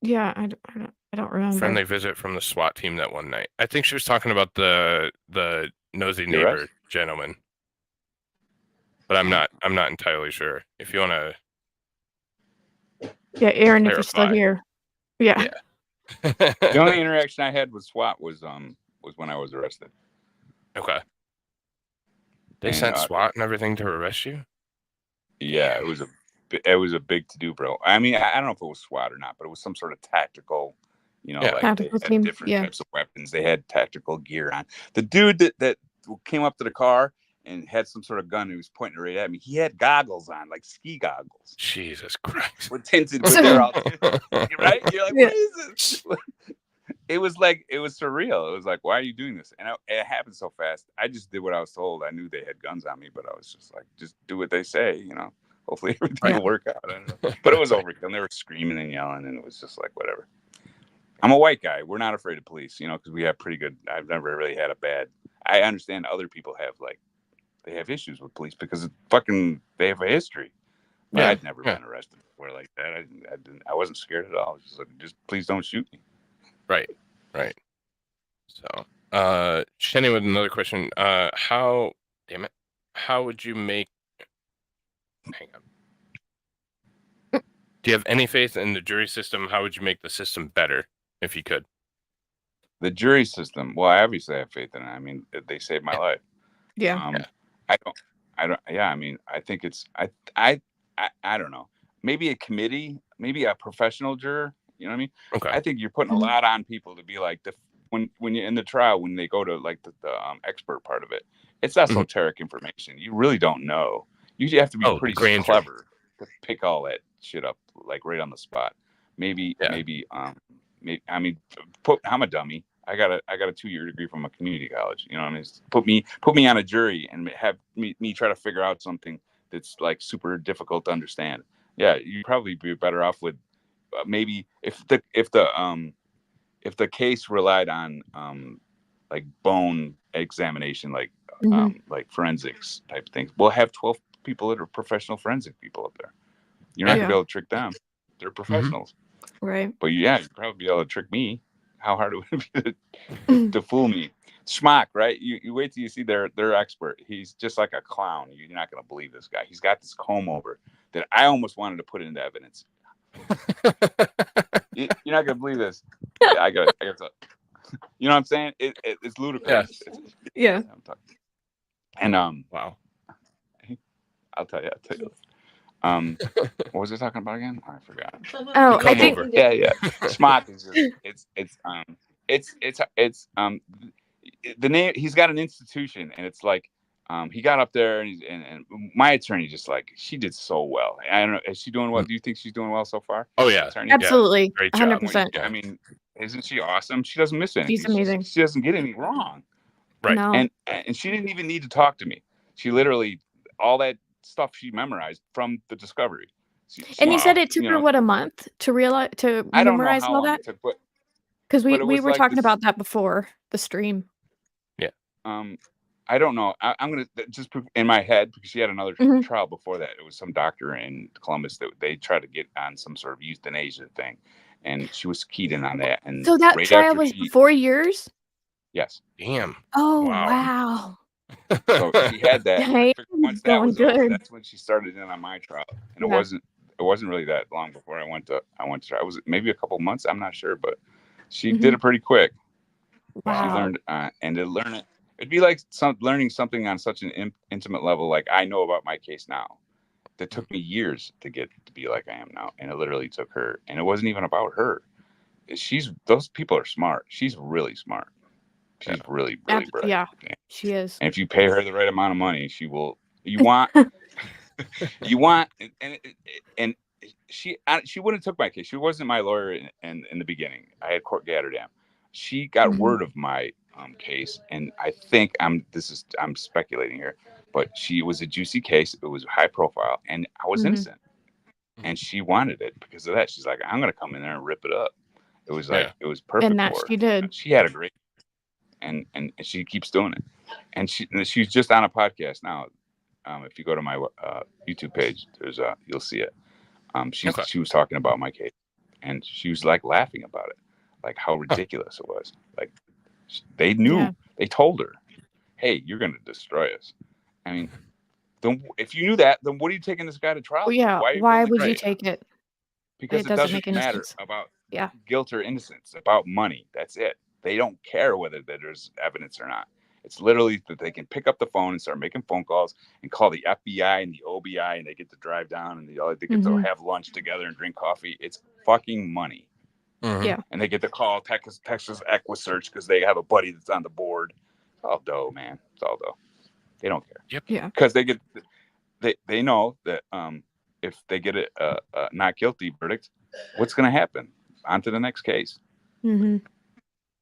D: yeah, I don't remember.
B: Friendly visit from the SWAT team that one night. I think she was talking about the nosy neighbor gentleman, but I'm not entirely sure. If you want to,
D: yeah, Aaron, if you're still here, yeah.
C: The only interaction I had with SWAT was when I was arrested.
B: Okay. They sent SWAT and everything to arrest you?
C: Yeah, it was a big to do, bro. I mean, I don't know if it was SWAT or not, but it was some sort of tactical, like
D: tactical
C: they had
D: team.
C: different types of weapons. They had tactical gear on. The dude that came up to the car and had some sort of gun, he was pointing right at me. He had goggles on, like ski goggles.
B: Jesus Christ.
C: With tinted, but they're all tinted, right? You're like, what is this? It was surreal. It was like, why are you doing this? And it happened so fast. I just did what I was told. I knew they had guns on me, but I was just like, just do what they say, you know. Hopefully everything will work out. I don't know. But it was overkill. And they were screaming and yelling, and it was just like, whatever. I'm a white guy. We're not afraid of police, you know, because we have pretty good. I've never really had a bad. I understand other people have they have issues with police because they have a history. But I'd never been arrested before like that. I wasn't scared at all. I was just like, just please don't shoot me.
B: Right. So, Shenny with another question. How would you make? Hang on. Do you have any faith in the jury system? How would you make the system better if you could?
C: The jury system. Well, I obviously have faith in it. I mean, they saved my life.
D: Yeah.
C: I don't. Yeah. I mean, I think it's. I don't know. Maybe a committee. Maybe a professional juror. You know what I mean?
B: Okay.
C: I think you're putting a lot on people to be like when you're in the trial, when they go to like the expert part of it, it's esoteric information. You really don't know. You have to be pretty clever to pick all that shit up like right on the spot. Maybe I mean, I'm a dummy. I got a 2-year degree from a community college. You know what I mean? Put me on a jury and have me try to figure out something that's like super difficult to understand. Yeah, you'd probably be better off with maybe if the case relied on like bone examination, like forensics type things. We'll have 12 people that are professional forensic people up there. You're not gonna be able to trick them. They're professionals.
D: Right.
C: But you'd probably be able to trick me. How hard it would be to fool me. Schmuck, right? You wait till you see their expert. He's just like a clown. You're not gonna believe this guy. He's got this comb over that I almost wanted to put into evidence. You're not gonna believe this. I got to. You know what I'm saying? It's ludicrous.
D: Yeah.
C: And
B: wow.
C: I'll tell you. What was I talking about again? Oh, I forgot.
D: Oh, I think.
C: Yeah. Schmuck is it's the name. He's got an institution, and it's like he got up there, and my attorney just like, she did so well. I don't know, is she doing well? Do you think she's doing well so far?
B: Oh yeah,
C: Attorney?
D: Absolutely,
B: great job.
D: 100%.
C: I mean, Isn't she awesome? She doesn't miss anything.
D: She's amazing.
C: She doesn't get anything wrong.
B: Right.
D: No.
C: And she didn't even need to talk to me. She literally, all that stuff she memorized from the discovery.
D: And you said it took her, what, a month to realize, to
C: I don't know
D: memorize
C: how
D: all
C: long
D: that?
C: it took, but
D: Because we
C: was
D: were
C: like
D: talking
C: this-
D: about that before the stream.
B: Yeah.
C: I don't know. I'm going to just put in my head, because she had another
D: Mhm.
C: trial before that. It was some doctor in Columbus that they tried to get on some sort of euthanasia thing. And she was keyed in on that. And
D: So that
C: right
D: trial
C: after
D: was 4 years?
C: Yes.
B: Damn.
D: Oh,
B: Wow.
D: wow.
C: So she had that.
D: Dang,
C: Once that
D: going
C: was over,
D: good.
C: that's when she started in on my trial. And
D: Yeah.
C: it wasn't really that long before I went to try. It was maybe a couple months, I'm not sure, but she
D: Mhm.
C: did it pretty quick. She
D: Wow.
C: learned, and to learn it, it'd be like learning something on such an intimate level, like I know about my case now. That took me years to get to be like I am now, and it literally took her. And it wasn't even about her. Those people are smart. She's really smart. She's really, really bright.
D: Yeah, she is.
C: And if you pay her the right amount of money, she will. You want, and she wouldn't have took my case. She wasn't my lawyer in the beginning. I had Court Gatterdam. She got word of my case, and I think I'm speculating here, but it was a juicy case. It was high profile, and I was innocent. And she wanted it because of that. She's like, I'm gonna come in there and rip it up. It was like it was perfect.
D: And that
C: for her.
D: she did.
C: She had a great, and she keeps doing it. And she's just on a podcast now. If you go to my YouTube page, you'll see it. She was talking about my case, and she was like laughing about it, like how ridiculous it was. Like they knew, they told her, "Hey, you're going to destroy us." I mean, if you knew that, then what are you taking this guy to trial?
D: Well, yeah. Why would you take it?
C: Because it doesn't matter about guilt or innocence. It's about money. That's it. They don't care whether there's evidence or not. It's literally that they can pick up the phone and start making phone calls and call the FBI and the OBI, and they get to drive down and they get to have lunch together and drink coffee. It's fucking money.
D: Yeah.
C: And they get to call Texas Equisearch because they have a buddy that's on the board. It's all dough, man. It's all dough. They don't care.
B: Yep.
D: Yeah.
C: Because they know that if they get a not guilty verdict, what's going to happen? On to the next case.
D: Mm-hmm.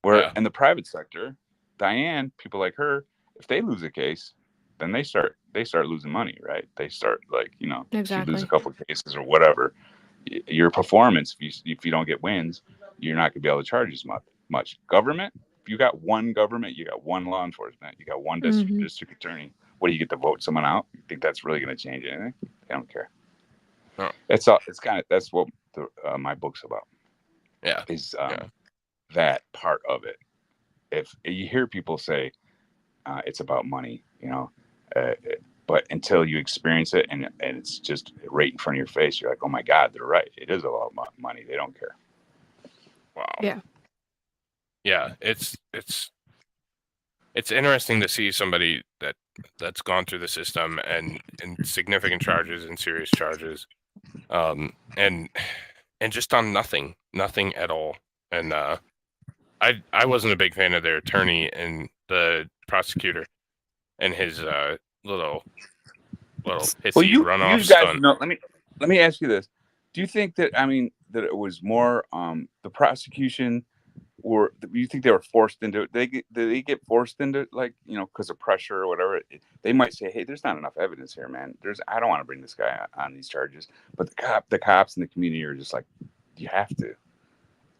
C: Where in the private sector, Diane, people like her, if they lose a case, then they start losing money, right? They start if you lose a couple of cases or whatever, your performance, if you don't get wins, you're not going to be able to charge as much. Government, if you got one government, you got one law enforcement, you got one district attorney. What do you get to vote someone out? You think that's really going to change anything? They don't care.
B: No.
C: It's all. It's kind of that's what my book's about.
B: Yeah.
C: Is that part of it? If you hear people say it's about money, but until you experience it and it's just right in front of your face, you're like, oh my God, they're right. It is about money. They don't care.
B: Wow.
D: Yeah.
B: Yeah. It's interesting to see somebody that's gone through the system and significant charges and serious charges, and just on nothing at all. And I wasn't a big fan of their attorney and the prosecutor and his little hissy runoff stunt.
C: Know, let me ask you this: do you think that that it was more the prosecution, or do you think they were forced into it? Did they get forced into it, because of pressure or whatever? They might say, "Hey, there's not enough evidence here, man. I don't want to bring this guy on these charges." But the cops in the community are just like, "You have to."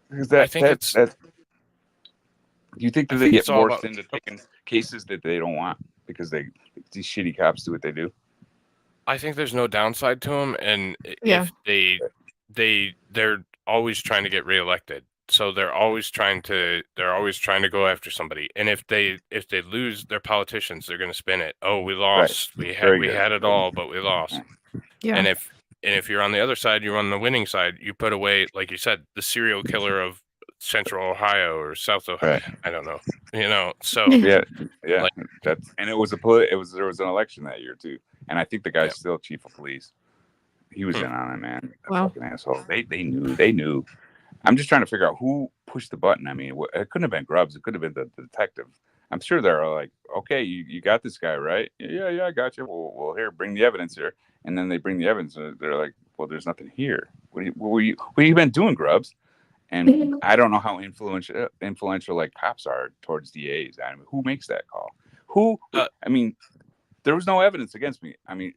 C: Because
B: I think it's.
C: Do you think that they get forced into taking cases that they don't want because these shitty cops do what they do?
B: I think there's no downside to them, and if they're always trying to get reelected, so they're always trying to go after somebody, and if they lose their politicians, they're going to spin it. Oh, we lost. Right. We had it all, but we lost.
D: Yeah.
B: And if you're on the other side, you're on the winning side. You put away, like you said, the serial killer of Central Ohio or South Ohio. Right. I don't know. So
C: yeah. And it was there was an election that year too, and I think the guy's still chief of police. He was in on it, man. Fucking asshole. They knew. I'm just trying to figure out who pushed the button. I mean, it couldn't have been Grubbs. It could have been the detective. I'm sure they're like, okay, you got this guy, right? Yeah, I got you. Well, here, bring the evidence here. And then they bring the evidence, and they're like, well, there's nothing here. What have you been doing, Grubbs? And I don't know how influential like cops are towards DAs. I mean, who makes that call? I mean, there was no evidence against me. I mean,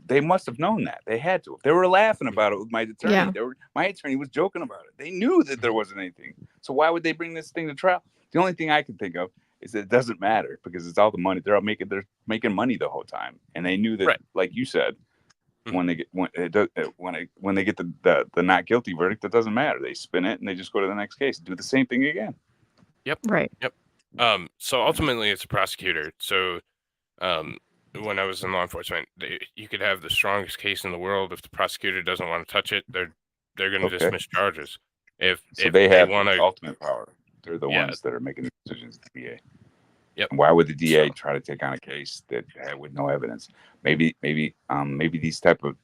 C: they must have known that. They had to. They were laughing about it with my attorney.
D: Yeah.
C: My attorney was joking about it. They knew that there wasn't anything. So why would they bring this thing to trial? The only thing I can think of is that it doesn't matter because it's all the money. They're making money the whole time, and they knew that,
B: Right.
C: like you said, when they get the not guilty verdict, it doesn't matter. They spin it and they just go to the next case, do the same thing again.
B: Yep.
D: Right.
B: Yep. So ultimately, it's a prosecutor. So when I was in law enforcement, you could have the strongest case in the world. If the prosecutor doesn't want to touch it, they're going to dismiss charges. If
C: they have
B: want
C: the ultimate power, they're the ones that are making the decisions. The DA.
B: Yep.
C: And why would the DA try to take on a case that with no evidence? Maybe these type of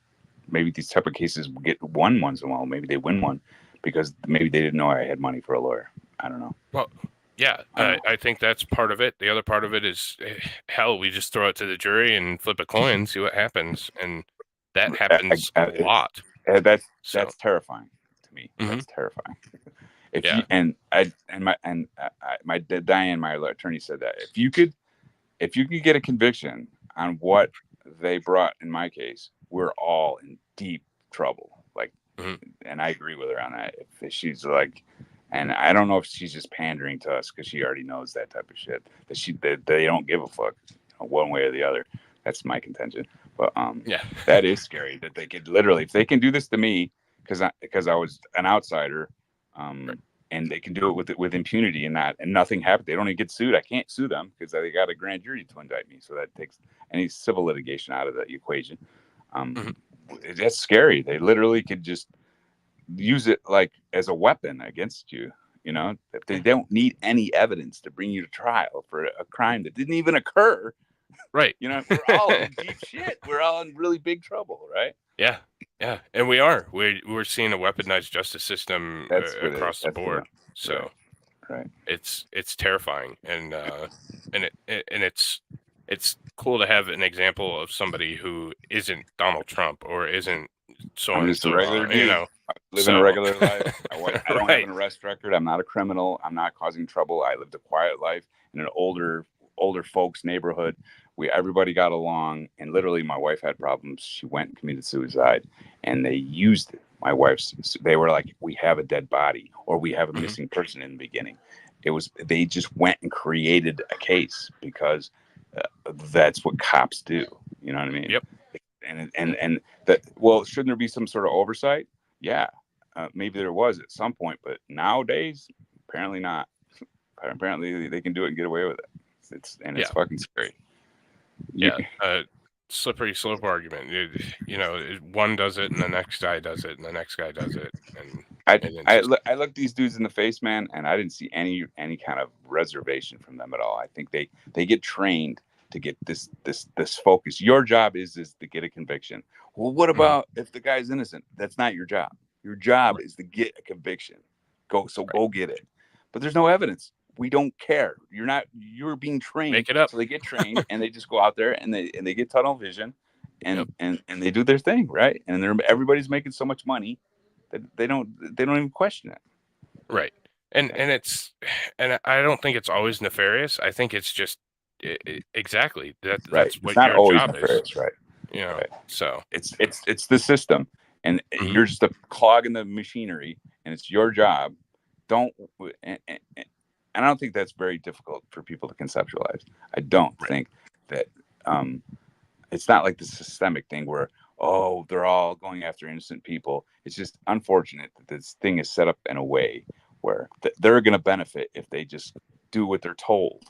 C: cases get won once in a while. Maybe they win one because maybe they didn't know I had money for a lawyer. I don't know.
B: Well, yeah, I think that's part of it. The other part of it is, hell, we just throw it to the jury and flip a coin, see what happens, and that happens a lot.
C: That's terrifying to me.
B: Mm-hmm.
C: That's terrifying. Diane, my attorney, said that if you could get a conviction on what they brought in my case, we're all in deep trouble. Like, and I agree with her on that. If she's like, and I don't know if she's just pandering to us because she already knows that type of shit. That they don't give a fuck, one way or the other. That's my contention. But that is scary that they could literally, if they can do this to me because I was an outsider. And they can do it with impunity and nothing happened. They don't even get sued. I can't sue them because they got a grand jury to indict me. So that takes any civil litigation out of the equation. That's scary. They literally could just use it like as a weapon against you. You know, if they don't need any evidence to bring you to trial for a crime that didn't even occur.
B: Right.
C: You know, we're all in deep shit. We're all in really big trouble, right?
B: Yeah. Yeah. And we're seeing a weaponized justice system across the board. So
C: right.
B: It's terrifying. And it's cool to have an example of somebody who isn't Donald Trump or isn't
C: I'm just a regular dude.
B: You know,
C: living a regular life. I don't have an arrest record. I'm not a criminal. I'm not causing trouble. I lived a quiet life in an older folks neighborhood. Everybody got along, and literally my wife had problems. She went and committed suicide, and they used my wife's. They were like, we have a dead body or we have a missing person in the beginning. They just went and created a case because that's what cops do. You know what I mean?
B: Yep.
C: And that, well, shouldn't there be some sort of oversight? Yeah, maybe there was at some point, but nowadays apparently not. Apparently they can do it and get away with it. It's fucking scary.
B: Yeah, slippery slope argument. You know, one does it, and the next guy does it, and the next guy does it, and
C: I looked these dudes in the face, man, and I didn't see any kind of reservation from them at all. I think they get trained to get this focus. Your job is to get a conviction. Well, what about if the guy's innocent? That's not your job. Your job is to get a conviction. Go get it. But there's no evidence. We don't care. You're being trained.
B: Make it up.
C: So they get trained and they just go out there and they get tunnel vision and they do their thing, right? And everybody's making so much money that they don't even question it.
B: Right. And I don't think it's always nefarious. I think it's just exactly that's what
C: not
B: your
C: always
B: job
C: nefarious,
B: is.
C: right?
B: You know.
C: Right.
B: So
C: it's the system, and you're just a clog in the machinery, and it's your job. And I don't think that's very difficult for people to conceptualize. I don't think that it's not like the systemic thing where, they're all going after innocent people. It's just unfortunate that this thing is set up in a way where they're going to benefit if they just do what they're told.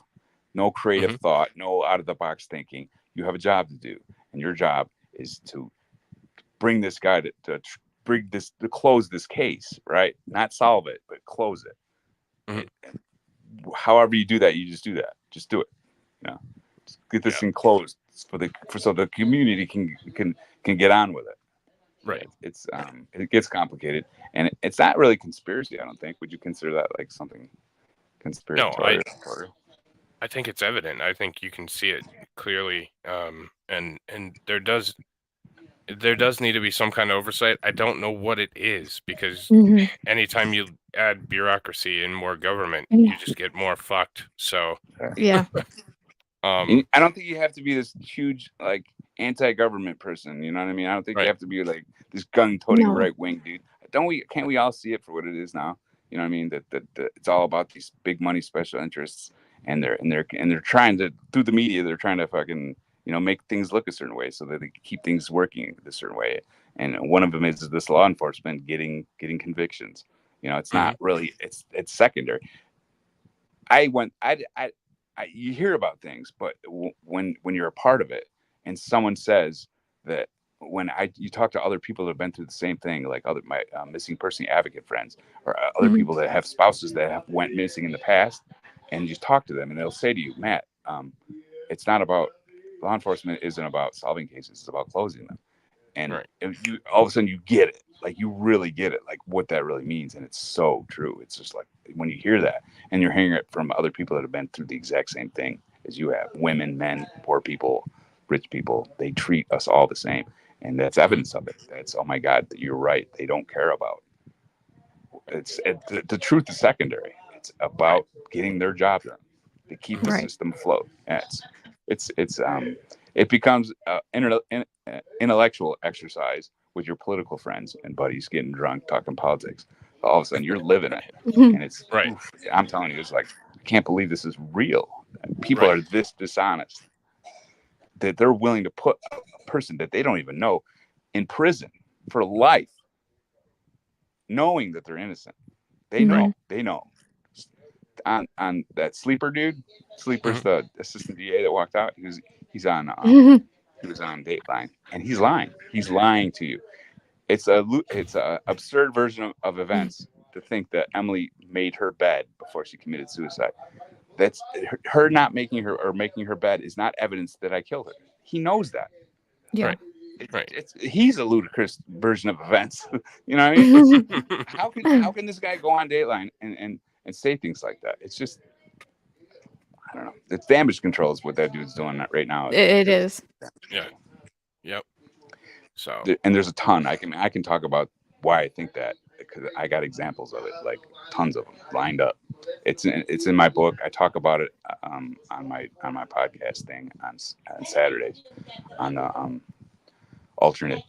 C: No creative thought, no out of the box thinking. You have a job to do, and your job is to bring this guy to close this case, right? Not solve it, but close it. However you do that, you just do that. Just do it. You know, just get this thing closed so the community can get on with it.
B: Right.
C: It's it gets complicated, and it's not really conspiracy. I don't think. Would you consider that like something conspiratorial?
B: No, I think it's evident. I think you can see it clearly. And there does. there does need to be some kind of oversight. I don't know what it is, because anytime you add bureaucracy and more government, you just get more fucked. So
D: yeah.
C: I don't think you have to be this huge like anti-government person. You know what I mean? I don't think you have to be like this gun-toting right-wing dude. Can't we all see it for what it is now? You know what I mean? That it's all about these big money special interests, and they're trying to, through the media, they're trying to fucking, make things look a certain way so that they keep things working a certain way. And one of them is this law enforcement getting convictions. It's not really, it's secondary. You hear about things, but when you're a part of it, and someone says that, you talk to other people that have been through the same thing, like my missing person advocate friends, or other people that have spouses that have went missing in the past, and you talk to them, and they'll say to you, Matt, it's not about, law enforcement isn't about solving cases, it's about closing them. And you all of a sudden you get it, like you really get it, like what that really means, and it's so true. It's just like when you hear that, and you're hearing it from other people that have been through the exact same thing as you have, women, men, poor people, rich people, they treat us all the same, and that's evidence of it. That's, oh my God, you're right. They don't care about. The truth is secondary. It's about getting their job done to keep the system afloat. It becomes intellectual exercise with your political friends and buddies getting drunk, talking politics. All of a sudden, you're living it, and it's oof, I'm telling you, it's like, I can't believe this is real. People are this dishonest that they're willing to put a person that they don't even know in prison for life, knowing that they're innocent. They know. On that Sleeper dude, Sleeper's the assistant DA that walked out. He's on he was on Dateline, and he's lying. He's lying to you. It's a absurd version of events to think that Emily made her bed before she committed suicide. That's her not making her bed is not evidence that I killed her. He knows that.
D: Yeah.
C: He's a ludicrous version of events. You know what I mean? How can this guy go on Dateline and say things like that? It's just, I don't know. It's damage control is what that dude's doing right now.
D: It is.
B: Yeah. Yep. So,
C: and there's a ton. I can talk about why I think that, because I got examples of it, like tons of them lined up. It's in my book. I talk about it on my podcast thing on Saturdays on the alternate.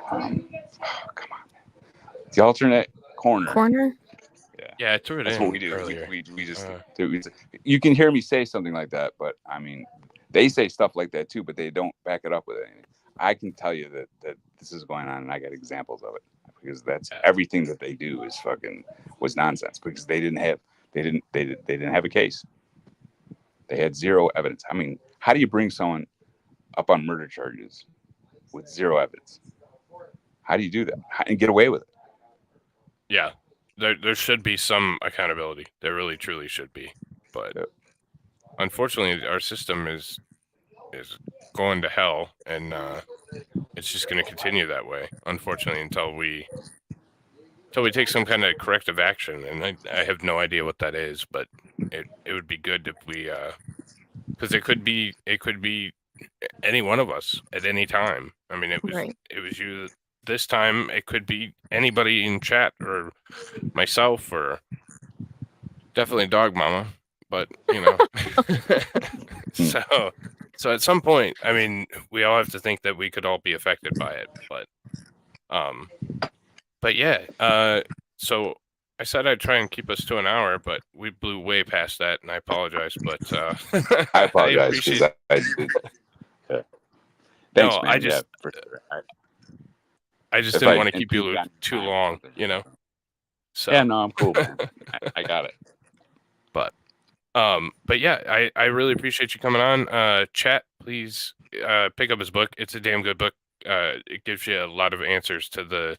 C: Come on, the alternate corner.
B: Yeah, I threw it in.
C: That's what we do.
B: Earlier.
C: We just do. You can hear me say something like that, but I mean, they say stuff like that too, but they don't back it up with anything. I can tell you that this is going on, and I got examples of it, because that's everything that they do was nonsense, because they didn't have a case. They had zero evidence. I mean, how do you bring someone up on murder charges with zero evidence? How do you do that and get away with it?
B: Yeah, there should be some accountability. There really truly should be, but unfortunately, our system is going to hell, and it's just going to continue that way, unfortunately, until we take some kind of corrective action. And I have no idea what that is, but it would be good if we, because it could be any one of us at any time. I mean, it was you this time. It could be anybody in chat, or myself, or definitely Dog Mama. But so at some point, I mean, we all have to think that we could all be affected by it. But yeah. So I said I'd try and keep us to an hour, but we blew way past that, and I apologize. But
C: I apologize because I did. Yeah. Thanks, man.
B: I just
C: for sure.
B: I just didn't want to keep you too long, So
C: yeah, no, I'm cool, man. I got it.
B: But yeah, I really appreciate you coming on. Chat, please pick up his book. It's a damn good book. It gives you a lot of answers to the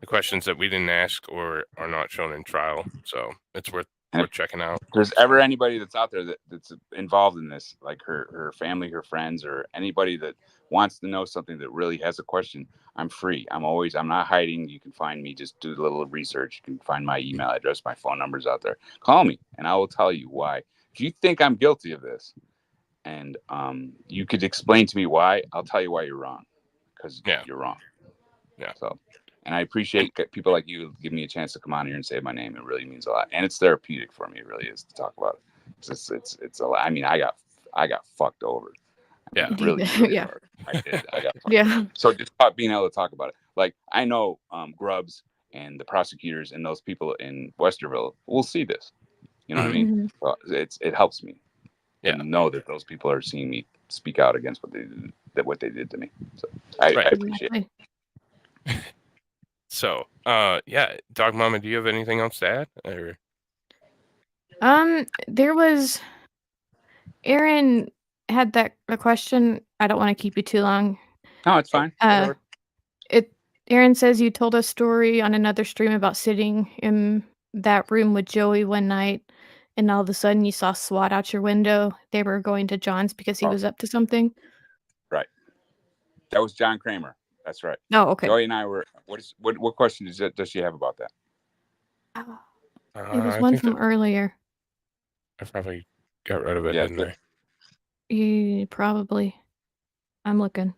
B: questions that we didn't ask or are not shown in trial. So it's worth checking out.
C: If there's ever anybody that's out there that's involved in this, like her family, her friends, or anybody that wants to know something that really has a question, I'm free. I'm not hiding. You can find me. Just do a little research. You can find my email address, my phone number's out there. Call me and I will tell you why. If you think I'm guilty of this and you could explain to me why, I'll tell you why you're wrong. because
B: Yeah.
C: you're wrong.
B: Yeah.
C: So, and I appreciate people like you giving me a chance to come on here and say my name. It really means a lot, and it's therapeutic for me. It really is to talk about it. It's a lot. I mean, I got fucked over.
B: Yeah.
C: Really
D: Yeah.
C: hard. I did. I got fucked
D: Yeah.
C: over. So just being able to talk about it, like I know Grubbs and the prosecutors and those people in Westerville will see this. You know what I mean?
D: Mhm.
C: Well, it helps me
B: Yeah.
C: to know that those people are seeing me speak out against what they did to me. So I
B: Right.
C: appreciate it.
D: Exactly.
B: So, yeah, Dog Mama, do you have anything else to add? Or
D: There was Aaron had a question. I don't want to keep you too long.
C: No, it's fine.
D: Uh, Aaron says you told a story on another stream about sitting in that room with Joey one night, and all of a sudden you saw SWAT out your window. They were going to John's because he was up to something.
C: Right. That was John Kramer. That's right.
D: Oh, okay.
C: Joey and I were. What question does she have about that?
D: Oh, it was
B: I
D: one
B: think
D: from earlier.
B: I probably got rid of it,
C: Yeah,
B: didn't I?
D: Probably. I'm looking.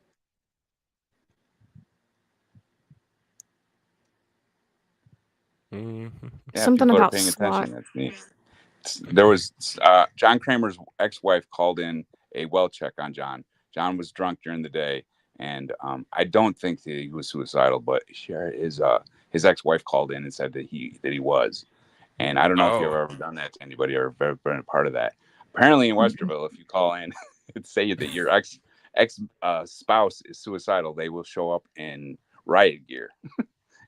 B: Mm-hmm.
C: Yeah,
D: Something
C: people are
D: about
C: paying
D: SWAT.
C: attention. That's neat. There was John Kramer's ex-wife called in a well check on John. John was drunk during the day, and I don't think that he was suicidal, but his ex-wife called in and said that he was. And I don't know if you've ever done that to anybody or ever been a part of that. Apparently, in Westerville, if you call in and say that your ex spouse is suicidal, they will show up in riot gear.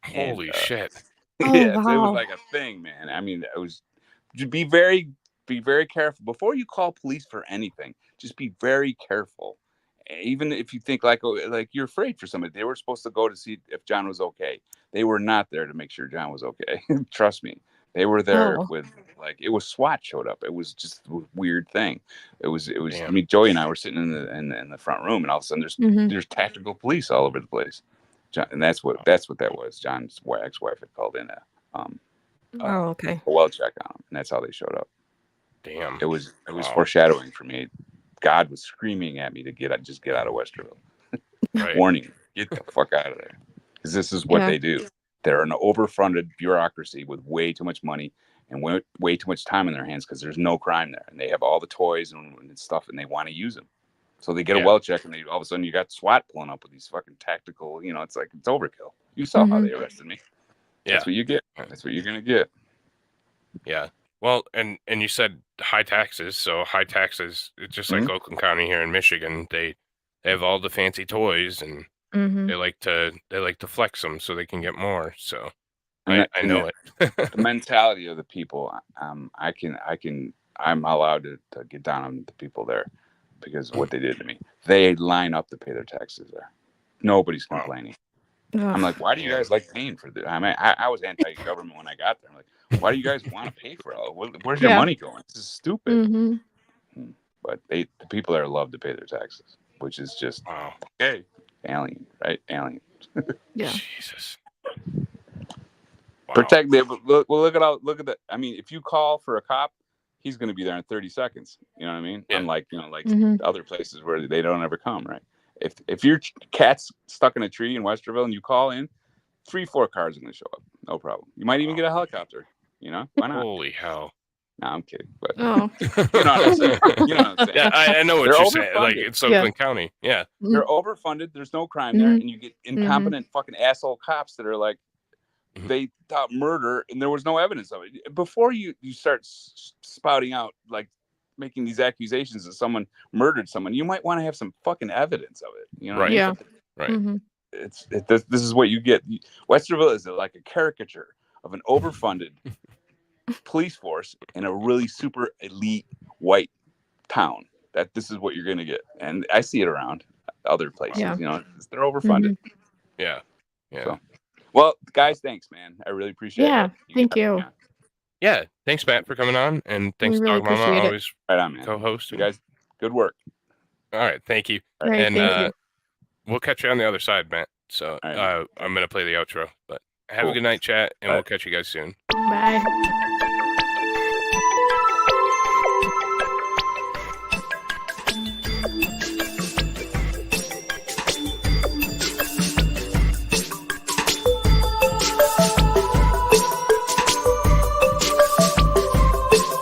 B: Holy shit!
D: Oh,
C: Yes, it was
D: wow.
C: like a thing, man. I mean, it was. Be very careful before you call police for anything. Just be very careful. Even if you think like you're afraid for somebody, they were supposed to go to see if John was okay. They were not there to make sure John was okay. Trust me. They were there
D: Oh.
C: with it was SWAT showed up. It was just a weird thing. It was
B: Damn.
C: I mean, Joey and I were sitting in the front room, and all of a sudden there's tactical police all over the place. John, and that's what that was. John's ex-wife had called in
D: Okay.
C: a well check on him, and that's how they showed up.
B: Damn.
C: It was
B: Wow.
C: foreshadowing for me. God was screaming at me to get out of Westerville.
B: Right.
C: Warning, get the fuck out of there. Because this is what they do. They're an overfunded bureaucracy with way too much money and way too much time in their hands because there's no crime there. And they have all the toys and stuff, and they want to use them. So they get a well check, and all of a sudden you got SWAT pulling up with these fucking tactical, it's like it's overkill. You saw how they arrested me.
B: Yeah.
C: That's what you get. That's what you're going to get.
B: Yeah. Well, and you said high taxes. So high taxes, it's just like Oakland County here in Michigan. They have all the fancy toys, and they like to flex them so they can get more. So I know it.
C: The mentality of the people. I'm allowed to get down on the people there because of what they did to me. They line up to pay their taxes there. Nobody's complaining. I'm like, why do you guys like paying for this? I mean, I was anti-government when I got there. I'm like, why do you guys want to pay for it all? Where's your money going? This is stupid. But the people there love to pay their taxes, which is just okay. Alien, right? Alien.
D: Yeah.
B: Jesus. Wow.
C: Protect them. Look at that. I mean, if you call for a cop, he's going to be there in 30 seconds. You know what I mean?
B: Yeah.
C: Unlike other places where they don't ever come, right? If your cat's stuck in a tree in Westerville and you call in, 3-4 cars are going to show up. No problem. You might even get a helicopter. Why not?
B: Holy hell.
C: No, I'm kidding. But
D: Oh.
C: you know what I'm saying.
B: Yeah, I know what
C: They're
B: you're saying. Like
C: overfunded.
B: it's Oakland County. Yeah.
C: They're overfunded. There's no crime there, and you get incompetent fucking asshole cops that are like, they thought murder, and there was no evidence of it. Before you start spouting out like making these accusations that someone murdered someone, you might want to have some fucking evidence of it. You know?
B: Right.
D: Yeah.
B: Right.
C: This is what you get. Westerville is like a caricature of an overfunded police force in a really super elite white town. This is what you're going to get, and I see it around other places.
D: Yeah.
C: They're overfunded.
B: Yeah.
C: So, well, guys, thanks, man. I really appreciate it.
D: Yeah. Thank you.
B: Yeah. Thanks, Matt, for coming on, and thanks,
D: We really
B: Dog Mama,
D: appreciate it.
B: always
C: Right on, man.
B: co-host.
C: You guys, good work.
B: All right, thank you.
D: All right,
B: And
D: thank you.
B: we'll catch you on the other side, Matt. So
C: All right.
B: I'm gonna play the outro, but have a
C: Cool.
B: good night, chat, and
C: Bye.
B: we'll catch you guys soon.
D: Bye.